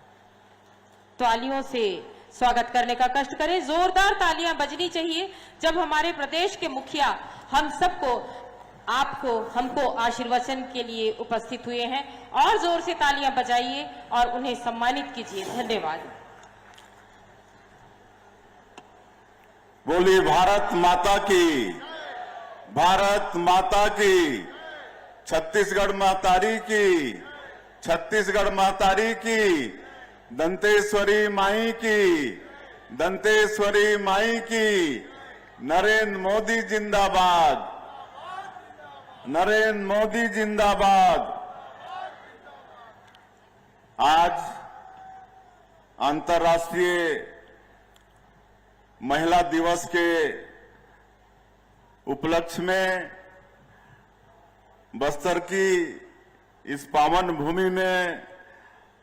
तालियों से स्वागत करने का कष्ट करें, जोरदार तालियां बजनी चाहिए जब हमारे प्रदेश के मुखिया हम सबको, आपको, हमको आशीर्वचन के लिए उपस्थित हुए हैं। और जोर से तालियां बजाइए और उन्हें सम्मानित कीजिए। धन्यवाद। बोलिए भारत माता की, भारत माता की, छत्तीसगढ़ मातारी की, छत्तीसगढ़ मातारी की, दंतेश्वरी माई की, दंतेश्वरी माई की। नरेंद्र मोदी जिंदाबाद, नरेंद्र मोदी जिंदाबाद। आज अंतर्राष्ट्रीय महिला दिवस के उपलक्ष्य में बस्तर की इस पावन भूमि में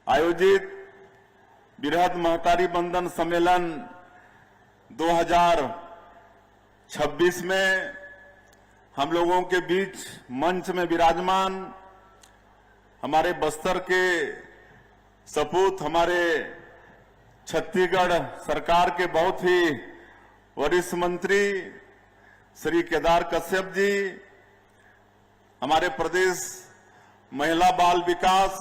आयोजित बृहद महतारी बंधन सम्मेलन 2026 में हम लोगों के बीच मंच में विराजमान हमारे बस्तर के सपूत, हमारे छत्तीसगढ़ सरकार के बहुत ही वरिष्ठ मंत्री श्री केदार कश्यप जी, हमारे प्रदेश महिला बाल विकास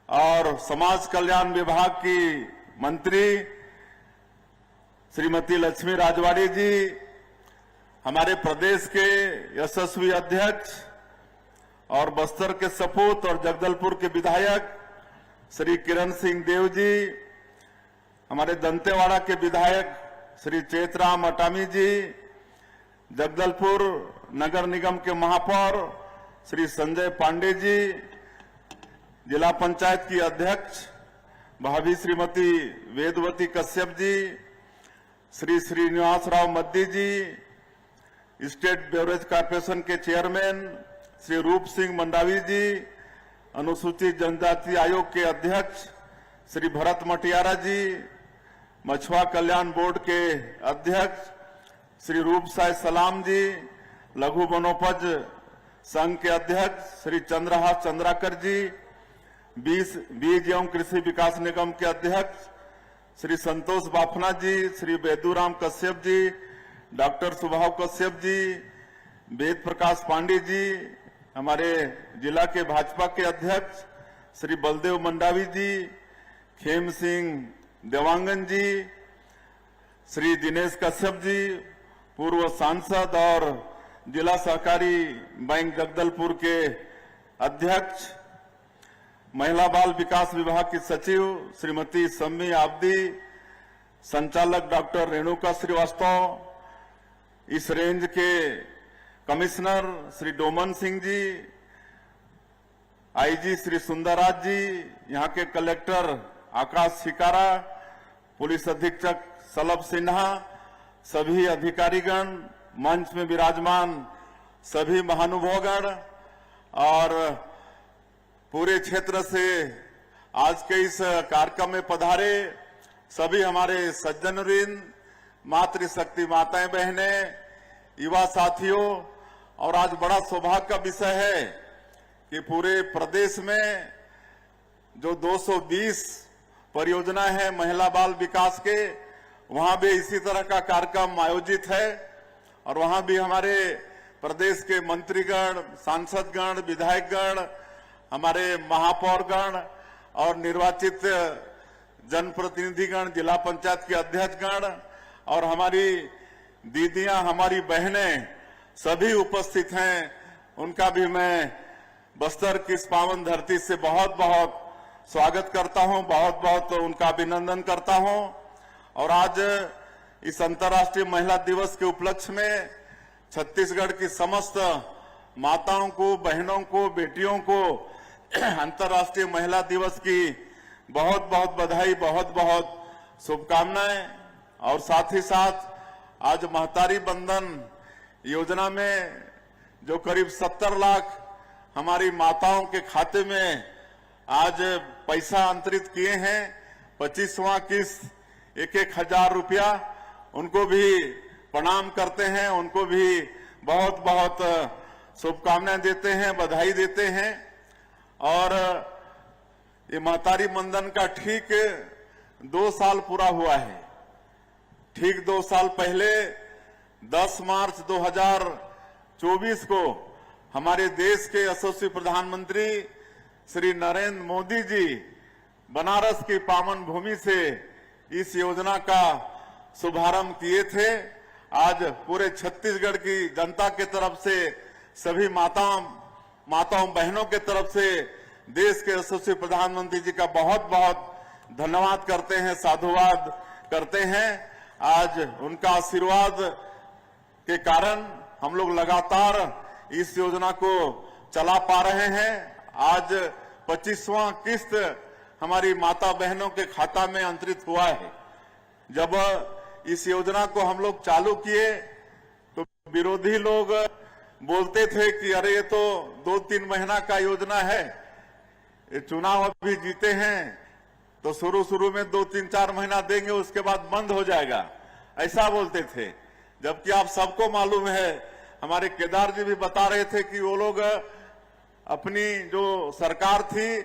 और समाज कल्याण विभाग की मंत्री श्रीमती लक्ष्मी राजवाड़ी जी, हमारे प्रदेश के यशस्वी अध्यक्ष और बस्तर के सपूत और जगदलपुर के विधायक श्री किरण सिंह देव जी, हमारे दंतेवाड़ा के विधायक श्री चेतराम अटामी जी, जगदलपुर नगर निगम के महापौर श्री संजय पांडे जी, जिला पंचायत की अध्यक्ष भाभी श्रीमती वेदवती कश्यप जी, श्री श्रीनिवास राव मद्दी जी, स्टेट बेवरेज कॉर्पोरेशन के चेयरमैन श्री रूप सिंह मंडावी जी, अनुसूचित जनजाति आयोग के अध्यक्ष श्री भरत मटियारा जी, मछुआ कल्याण बोर्ड के अध्यक्ष श्री रूप साय सलाम जी, लघु वनोपज संघ के अध्यक्ष श्री चंद्रहास चंद्राकर जी, बीज एवं कृषि विकास निगम के अध्यक्ष श्री संतोष बाफना जी, श्री बेदूराम कश्यप जी, डॉक्टर सुभाव कश्यप जी, वेद प्रकाश पांडे जी, हमारे जिला के भाजपा के अध्यक्ष श्री बलदेव मंडावी जी, खेम सिंह देवांगन जी, श्री दिनेश कश्यप जी, पूर्व सांसद और जिला सहकारी बैंक जगदलपुर के अध्यक्ष, महिला बाल विकास विभाग की सचिव श्रीमती सम्मी आब्दी, संचालक डॉक्टर रेणुका श्रीवास्तव, इस रेंज के कमिश्नर श्री डोमन सिंह जी, आईजी श्री सुंदरराज जी, यहाँ के कलेक्टर आकाश शिकारा, पुलिस अधीक्षक सलभ सिन्हा, सभी अधिकारीगण, मंच में विराजमान सभी महानुभावगण और पूरे क्षेत्र से आज के इस कार्यक्रम में पधारे सभी हमारे सज्जनवृंद, मातृशक्ति माताएं बहनें, युवा साथियों, और आज बड़ा सौभाग्य का विषय है कि पूरे प्रदेश में जो 220 परियोजना है महिला बाल विकास के, वहां भी इसी तरह का कार्यक्रम आयोजित है और वहां भी हमारे प्रदेश के मंत्रीगण, सांसदगण, विधायकगण, हमारे महापौरगण और निर्वाचित जनप्रतिनिधिगण, जिला पंचायत के अध्यक्षगण और हमारी दीदियां, हमारी बहनें सभी उपस्थित हैं। उनका भी मैं बस्तर की इस पावन धरती से बहुत बहुत स्वागत करता हूं, बहुत बहुत उनका अभिनंदन करता हूं। और आज इस अंतर्राष्ट्रीय महिला दिवस के उपलक्ष्य में छत्तीसगढ़ की समस्त माताओं को, बहनों को, बेटियों को अंतर्राष्ट्रीय महिला दिवस की बहुत बहुत बधाई, बहुत बहुत शुभकामनाएं। और साथ ही साथ आज महतारी बंधन योजना में जो करीब 70 लाख हमारी माताओं के खाते में आज पैसा अंतरित किए हैं, 25वां किस्त 1-1 हजार रुपया, उनको भी प्रणाम करते हैं, उनको भी बहुत बहुत शुभकामनाएं देते हैं, बधाई देते हैं। और ये महतारी बंधन का ठीक 2 साल पूरा हुआ है। ठीक 2 साल पहले 10 मार्च 2024 को हमारे देश के यशस्वी प्रधानमंत्री श्री नरेंद्र मोदी जी बनारस की पावन भूमि से इस योजना का शुभारंभ किए थे। आज पूरे छत्तीसगढ़ की जनता के तरफ से, सभी माताओं बहनों के तरफ से देश के यशस्वी प्रधानमंत्री जी का बहुत बहुत धन्यवाद करते हैं, साधुवाद करते हैं। आज उनका आशीर्वाद के कारण हम लोग लगातार इस योजना को चला पा रहे हैं। आज 25वां किस्त हमारी माता बहनों के खाता में अंतरित हुआ है। जब इस योजना को हम लोग चालू किए तो विरोधी लोग बोलते थे कि अरे ये तो 2-3 महीना का योजना है, ये चुनाव अभी जीते हैं तो शुरू में 2-3-4 महीना देंगे, उसके बाद बंद हो जाएगा, ऐसा बोलते थे। जबकि आप सबको मालूम है, हमारे केदार जी भी बता रहे थे कि वो लोग अपनी जो सरकार थी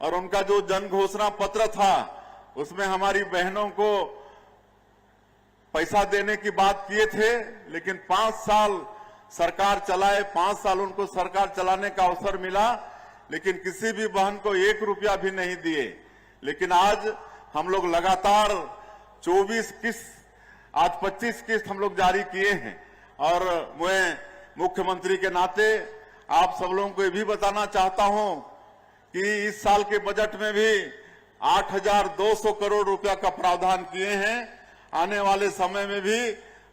और उनका जो जन घोषणा पत्र था उसमें हमारी बहनों को पैसा देने की बात किए थे, लेकिन 5 साल सरकार चलाए, 5 साल उनको सरकार चलाने का अवसर मिला, लेकिन किसी भी बहन को 1 रुपया भी नहीं दिए। लेकिन आज हम लोग लगातार 24 किस्त, आज 25 किस्त हम लोग जारी किए हैं। और मैं मुख्यमंत्री के नाते आप सब लोगों को ये भी बताना चाहता हूं कि इस साल के बजट में भी 8,200 करोड़ रुपया का प्रावधान किए हैं। आने वाले समय में भी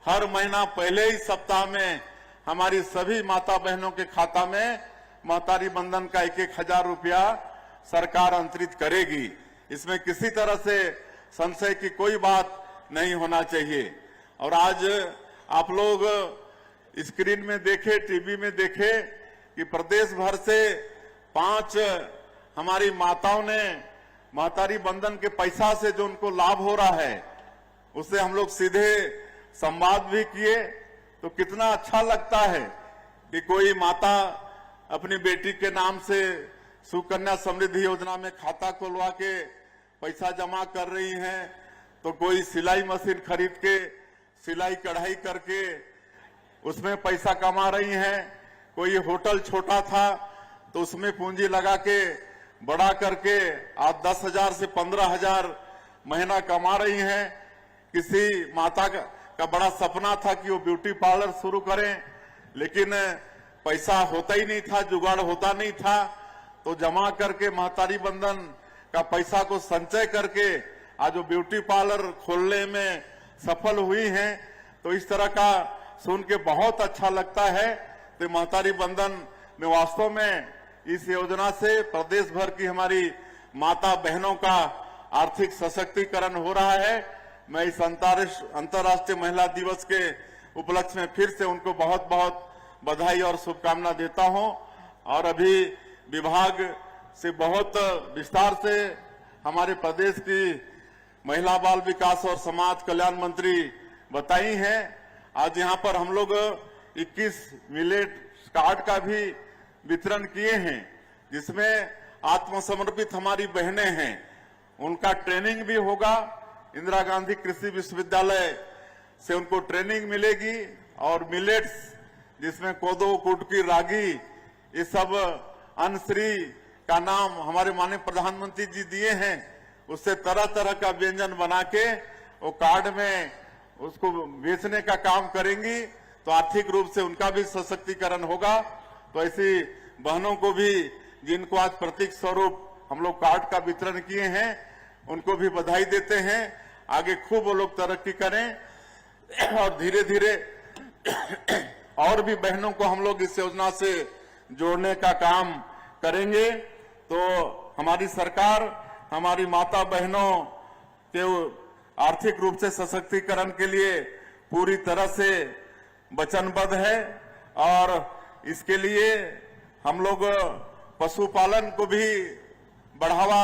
हर महीना पहले ही सप्ताह में हमारी सभी माता बहनों के खाता में महतारी बंधन का 1,000 रुपया सरकार अंतरित करेगी। इसमें किसी तरह से संशय की कोई बात नहीं होना चाहिए। और आज आप लोग स्क्रीन में देखे, टीवी में देखे कि प्रदेश भर से 5 हमारी माताओं ने महतारी बंधन के पैसा से जो उनको लाभ हो रहा है, उससे हम लोग सीधे संवाद भी किए। तो कितना अच्छा लगता है कि कोई माता अपनी बेटी के नाम से सुकन्या समृद्धि योजना में खाता खुलवा के पैसा जमा कर रही हैं, तो कोई सिलाई मशीन खरीद के सिलाई कढ़ाई करके उसमें पैसा कमा रही हैं, कोई होटल छोटा था तो उसमें पूंजी लगा के बड़ा करके आज 10,000 से 15,000 महीना कमा रही हैं। किसी माता का बड़ा सपना था कि वो ब्यूटी पार्लर शुरू करें, लेकिन पैसा होता ही नहीं था, जुगाड़ होता नहीं था, तो जमा करके महतारी बंधन का पैसा को संचय करके आज वो ब्यूटी पार्लर खोलने में सफल हुई हैं। तो इस तरह का सुन के बहुत अच्छा लगता है। तो महतारी बंधन में वास्तव में इस योजना से प्रदेश भर की हमारी माता बहनों का आर्थिक सशक्तिकरण हो रहा है। मैं इस अंतर्राष्ट्रीय महिला दिवस के उपलक्ष्य में फिर से उनको बहुत बहुत बधाई और शुभकामना देता हूं। और अभी विभाग से बहुत विस्तार से हमारे प्रदेश की महिला बाल विकास और समाज कल्याण मंत्री बताई हैं। आज यहां पर हम लोग 21 मिलेट कार्ड का भी वितरण किए हैं, जिसमें आत्मसमर्पित हमारी बहनें हैं, उनका ट्रेनिंग भी होगा। इंदिरा गांधी कृषि विश्वविद्यालय से उनको ट्रेनिंग मिलेगी। और मिलेट्स जिसमें कोदो, कुटकी, रागी, ये सब अन्नश्री का नाम हमारे माननीय प्रधानमंत्री जी दिए हैं, उससे तरह तरह का व्यंजन बना के वो कार्ड में उसको बेचने का काम करेंगी। तो आर्थिक रूप से उनका भी सशक्तिकरण होगा। तो ऐसी बहनों को भी जिनको आज प्रतीक स्वरूप हम लोग कार्ड का वितरण किए हैं, उनको भी बधाई देते हैं। आगे खूब वो लोग तरक्की करें और धीरे धीरे और भी बहनों को हम लोग इस योजना से जोड़ने का काम करेंगे। तो हमारी सरकार हमारी माता बहनों के आर्थिक रूप से सशक्तिकरण के लिए पूरी तरह से वचनबद्ध है। और इसके लिए हम लोग पशुपालन को भी बढ़ावा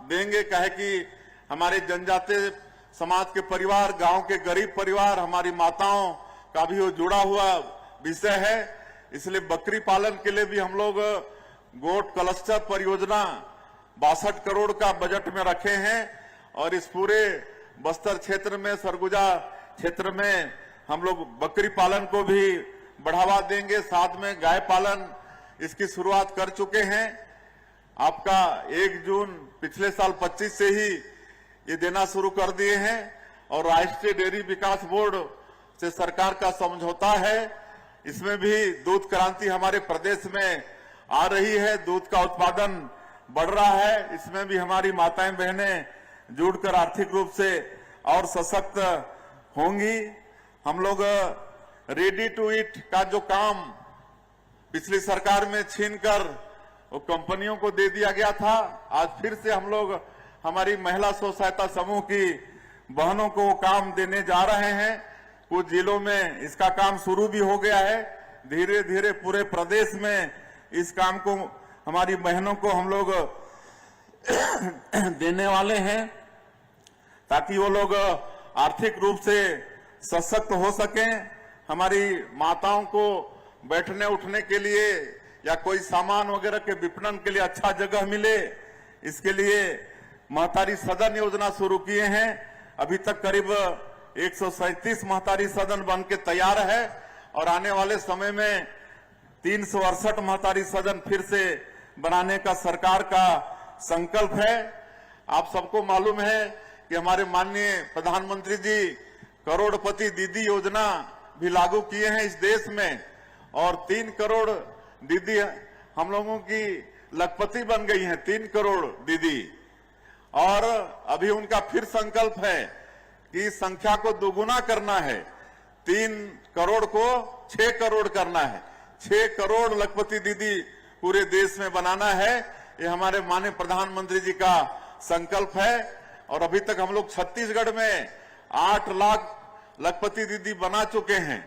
देंगे, कहे कि हमारे जनजातीय समाज के परिवार, गांव के गरीब परिवार, हमारी माताओं का भी वो जुड़ा हुआ विषय है। इसलिए बकरी पालन के लिए भी हम लोग गोट क्लस्टर परियोजना 62 करोड़ का बजट में रखे हैं। और इस पूरे बस्तर क्षेत्र में, सरगुजा क्षेत्र में हम लोग बकरी पालन को भी बढ़ावा देंगे। साथ में गाय पालन इसकी शुरुआत कर चुके हैं। आपका 1 जून पिछले साल 25 से ही ये देना शुरू कर दिए हैं। और राष्ट्रीय डेयरी विकास बोर्ड से सरकार का समझौता है, इसमें भी दूध क्रांति हमारे प्रदेश में आ रही है। दूध का उत्पादन बढ़ रहा है, इसमें भी हमारी माताएं बहनें जुड़कर आर्थिक रूप से और सशक्त होंगी। हम लोग रेडी टू ईट का जो काम पिछली सरकार में छीनकर वो कंपनियों को दे दिया गया था, आज फिर से हम लोग हमारी महिला स्व सहायता समूह की बहनों को वो काम देने जा रहे हैं। कुछ जिलों में इसका काम शुरू भी हो गया है। धीरे धीरे पूरे प्रदेश में इस काम को हमारी बहनों को हम लोग देने वाले हैं, ताकि वो लोग आर्थिक रूप से सशक्त हो सकें। हमारी माताओं को बैठने उठने के लिए या कोई सामान वगैरह के विपणन के लिए अच्छा जगह मिले, इसके लिए महतारी सदन योजना शुरू किए हैं। अभी तक करीब 137 महतारी सदन बन के तैयार है और आने वाले समय में 368 महतारी सदन फिर से बनाने का सरकार का संकल्प है। आप सबको मालूम है कि हमारे माननीय प्रधानमंत्री जी करोड़पति दीदी योजना भी लागू किए हैं इस देश में और 3 करोड़ दीदी हम लोगों की लखपति बन गई हैं, 3 करोड़ दीदी। और अभी उनका फिर संकल्प है कि संख्या को दोगुना करना है, 3 करोड़ को 6 करोड़ करना है, 6 करोड़ लखपति दीदी पूरे देश में बनाना है। ये हमारे माननीय प्रधानमंत्री जी का संकल्प है और अभी तक हम लोग छत्तीसगढ़ में 8 लाख लखपति दीदी बना चुके हैं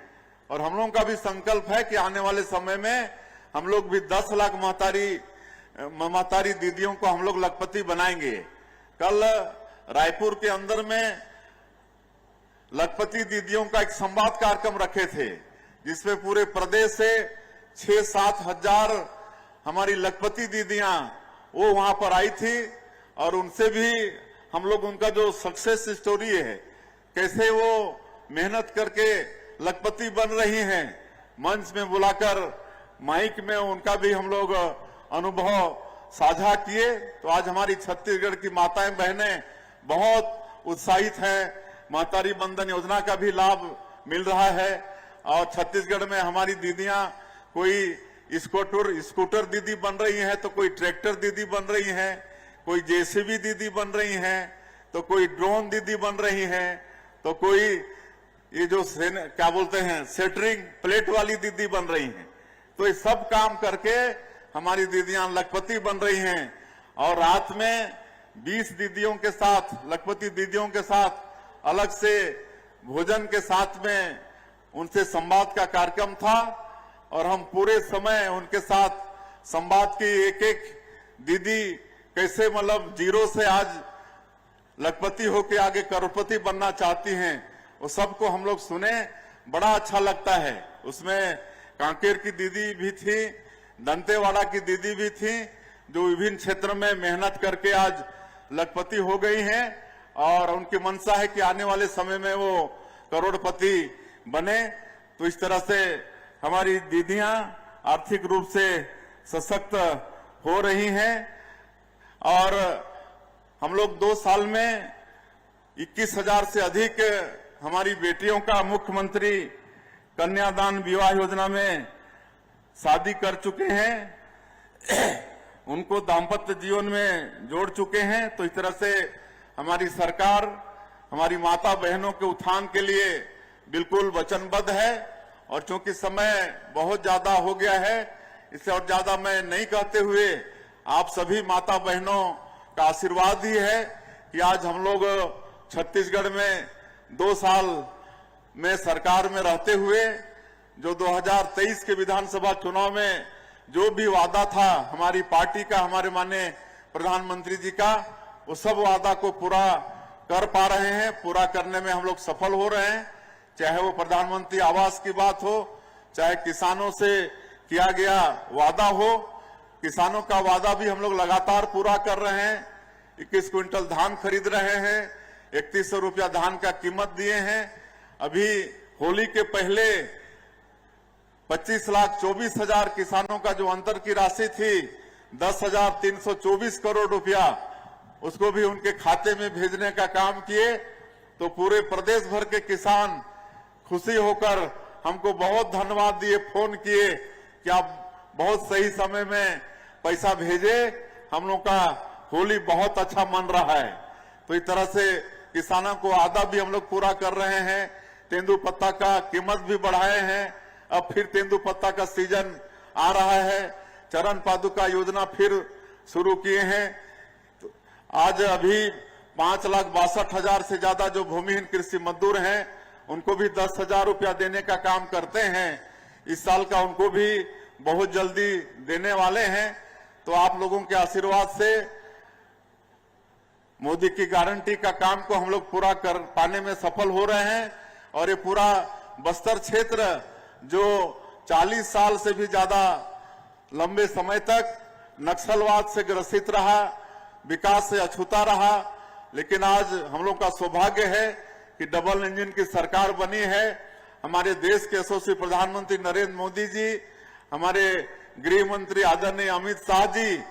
और हम लोगों का भी संकल्प है कि आने वाले समय में हम लोग भी 10 लाख महतारी दीदियों को हम लोग लखपति बनाएंगे। कल रायपुर के अंदर में लखपति दीदियों का एक संवाद कार्यक्रम रखे थे जिसमें पूरे प्रदेश से 6-7 हजार हमारी लखपति दीदियां वो वहां पर आई थी और उनसे भी हम लोग उनका जो सक्सेस स्टोरी है, कैसे वो मेहनत करके लखपति बन रही हैं, मंच में बुलाकर माइक में उनका भी हम लोग अनुभव साझा किए। तो आज हमारी छत्तीसगढ़ की माताएं बहनें बहुत उत्साहित हैं, महतारी बंधन योजना का भी लाभ मिल रहा है और छत्तीसगढ़ में हमारी दीदियां कोई स्कूटर दीदी बन रही हैं, तो कोई ट्रैक्टर दीदी बन रही हैं, कोई जेसीबी दीदी बन रही हैं, तो कोई ड्रोन दीदी बन रही हैं, तो कोई ये जो क्या बोलते हैं सेटरिंग प्लेट वाली दीदी बन रही हैं। तो ये सब काम करके हमारी दीदियां लखपति बन रही हैं और रात में 20 दीदियों के साथ, लखपति दीदियों के साथ अलग से भोजन के साथ में उनसे संवाद का कार्यक्रम था और हम पूरे समय उनके साथ संवाद की एक दीदी कैसे मतलब जीरो से आज लखपति होके आगे करोड़पति बनना चाहती हैं, वो सबको हम लोग सुने, बड़ा अच्छा लगता है। उसमें कांकेर की दीदी भी थी, दंतेवाड़ा की दीदी भी थी, जो विभिन्न क्षेत्र में मेहनत करके आज लखपति हो गई हैं और उनकी मंशा है कि आने वाले समय में वो करोड़पति बने। तो इस तरह से हमारी दीदियां आर्थिक रूप से सशक्त हो रही हैं और हम लोग 2 साल में 21,000 से अधिक हमारी बेटियों का मुख्यमंत्री कन्यादान विवाह योजना में शादी कर चुके हैं, उनको दाम्पत्य जीवन में जोड़ चुके हैं। तो इस तरह से हमारी सरकार हमारी माता बहनों के उत्थान के लिए बिल्कुल वचनबद्ध है और चूंकि समय बहुत ज्यादा हो गया है, इससे और ज्यादा मैं नहीं कहते हुए आप सभी माता बहनों का आशीर्वाद ही है कि आज हम लोग छत्तीसगढ़ में 2 साल में सरकार में रहते हुए जो 2023 के विधानसभा चुनाव में जो भी वादा था हमारी पार्टी का, हमारे माननीय प्रधानमंत्री जी का, वो सब वादा को पूरा कर पा रहे हैं, पूरा करने में हम लोग सफल हो रहे हैं। चाहे वो प्रधानमंत्री आवास की बात हो, चाहे किसानों से किया गया वादा हो, किसानों का वादा भी हम लोग लगातार पूरा कर रहे हैं। 21 क्विंटल धान खरीद रहे हैं, 3100 रुपया धान का कीमत दिए हैं। अभी होली के पहले 25,24,000 किसानों का जो अंतर की राशि थी 10,324 करोड़ रुपया, उसको भी उनके खाते में भेजने का काम किए। तो पूरे प्रदेश भर के किसान खुशी होकर हमको बहुत धन्यवाद दिए, फोन किए कि आप बहुत सही समय में पैसा भेजे, हम लोग का होली बहुत अच्छा मन रहा है। तो इस तरह से किसानों को आदा भी हम लोग पूरा कर रहे हैं। तेंदुपत्ता का कीमत भी बढ़ाए हैं, अब फिर तेंदुपत्ता का सीजन आ रहा है। चरण पादुका योजना फिर शुरू किए हैं। तो आज अभी 5,62,000 से ज्यादा जो भूमिहीन कृषि मजदूर हैं उनको भी 10,000 रुपया देने का काम करते हैं। इस साल का उनको भी बहुत जल्दी देने वाले हैं। तो आप लोगों के आशीर्वाद से मोदी की गारंटी का काम को हम लोग पूरा कर पाने में सफल हो रहे हैं। और ये पूरा बस्तर क्षेत्र जो 40 साल से भी ज्यादा लंबे समय तक नक्सलवाद से ग्रसित रहा, विकास से अछूता रहा, लेकिन आज हम लोग का सौभाग्य है कि डबल इंजन की सरकार बनी है। हमारे देश के यशस्वी प्रधानमंत्री नरेंद्र मोदी जी, हमारे गृह मंत्री आदरणीय अमित शाह जी,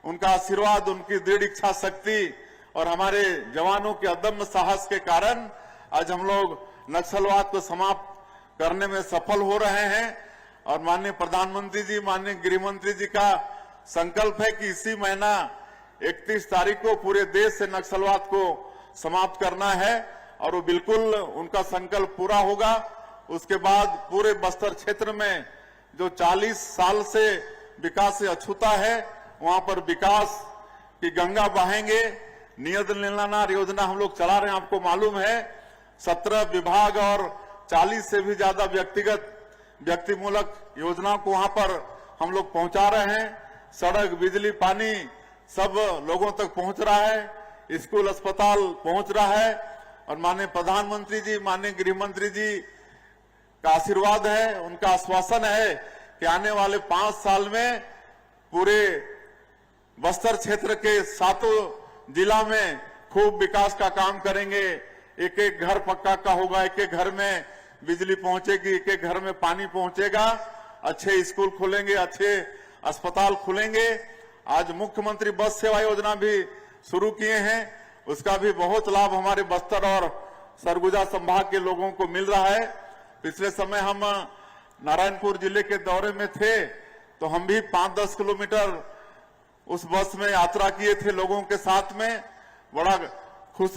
उनका आशीर्वाद, उनकी दृढ़ इच्छा शक्ति और हमारे जवानों के अदम्य साहस के कारण आज हम लोग नक्सलवाद को समाप्त करने में सफल हो रहे हैं। और माननीय प्रधानमंत्री जी, माननीय गृह मंत्री जी का संकल्प है कि इसी महीना 31 तारीख को पूरे देश से नक्सलवाद को समाप्त करना है और वो बिल्कुल उनका संकल्प पूरा होगा। उसके बाद पूरे बस्तर क्षेत्र में जो 40 साल से विकास से अछूता है, वहां पर विकास की गंगा बहेंगे। नियत नीलानार योजना हम लोग चला रहे हैं, आपको मालूम है 17 विभाग और 40 से भी ज्यादा व्यक्तिमूलक योजनाओं को वहां पर हम लोग पहुंचा रहे हैं। सड़क, बिजली, पानी सब लोगों तक पहुंच रहा है, स्कूल, अस्पताल पहुंच रहा है। और माननीय प्रधानमंत्री जी, माननीय गृह मंत्री जी का आशीर्वाद है, उनका आश्वासन है कि आने वाले 5 साल में पूरे बस्तर क्षेत्र के 7 जिला में खूब विकास का काम करेंगे। एक एक घर पक्का का होगा, एक एक घर में बिजली पहुंचेगी, एक एक घर में पानी पहुंचेगा, अच्छे स्कूल खुलेंगे, अच्छे अस्पताल खुलेंगे। आज मुख्यमंत्री बस सेवा योजना भी शुरू किए हैं, उसका भी बहुत लाभ हमारे बस्तर और सरगुजा संभाग के लोगों को मिल रहा है। पिछले समय हम नारायणपुर जिले के दौरे में थे तो हम भी 5-10 किलोमीटर उस बस में यात्रा किए थे लोगों के साथ में। बड़ा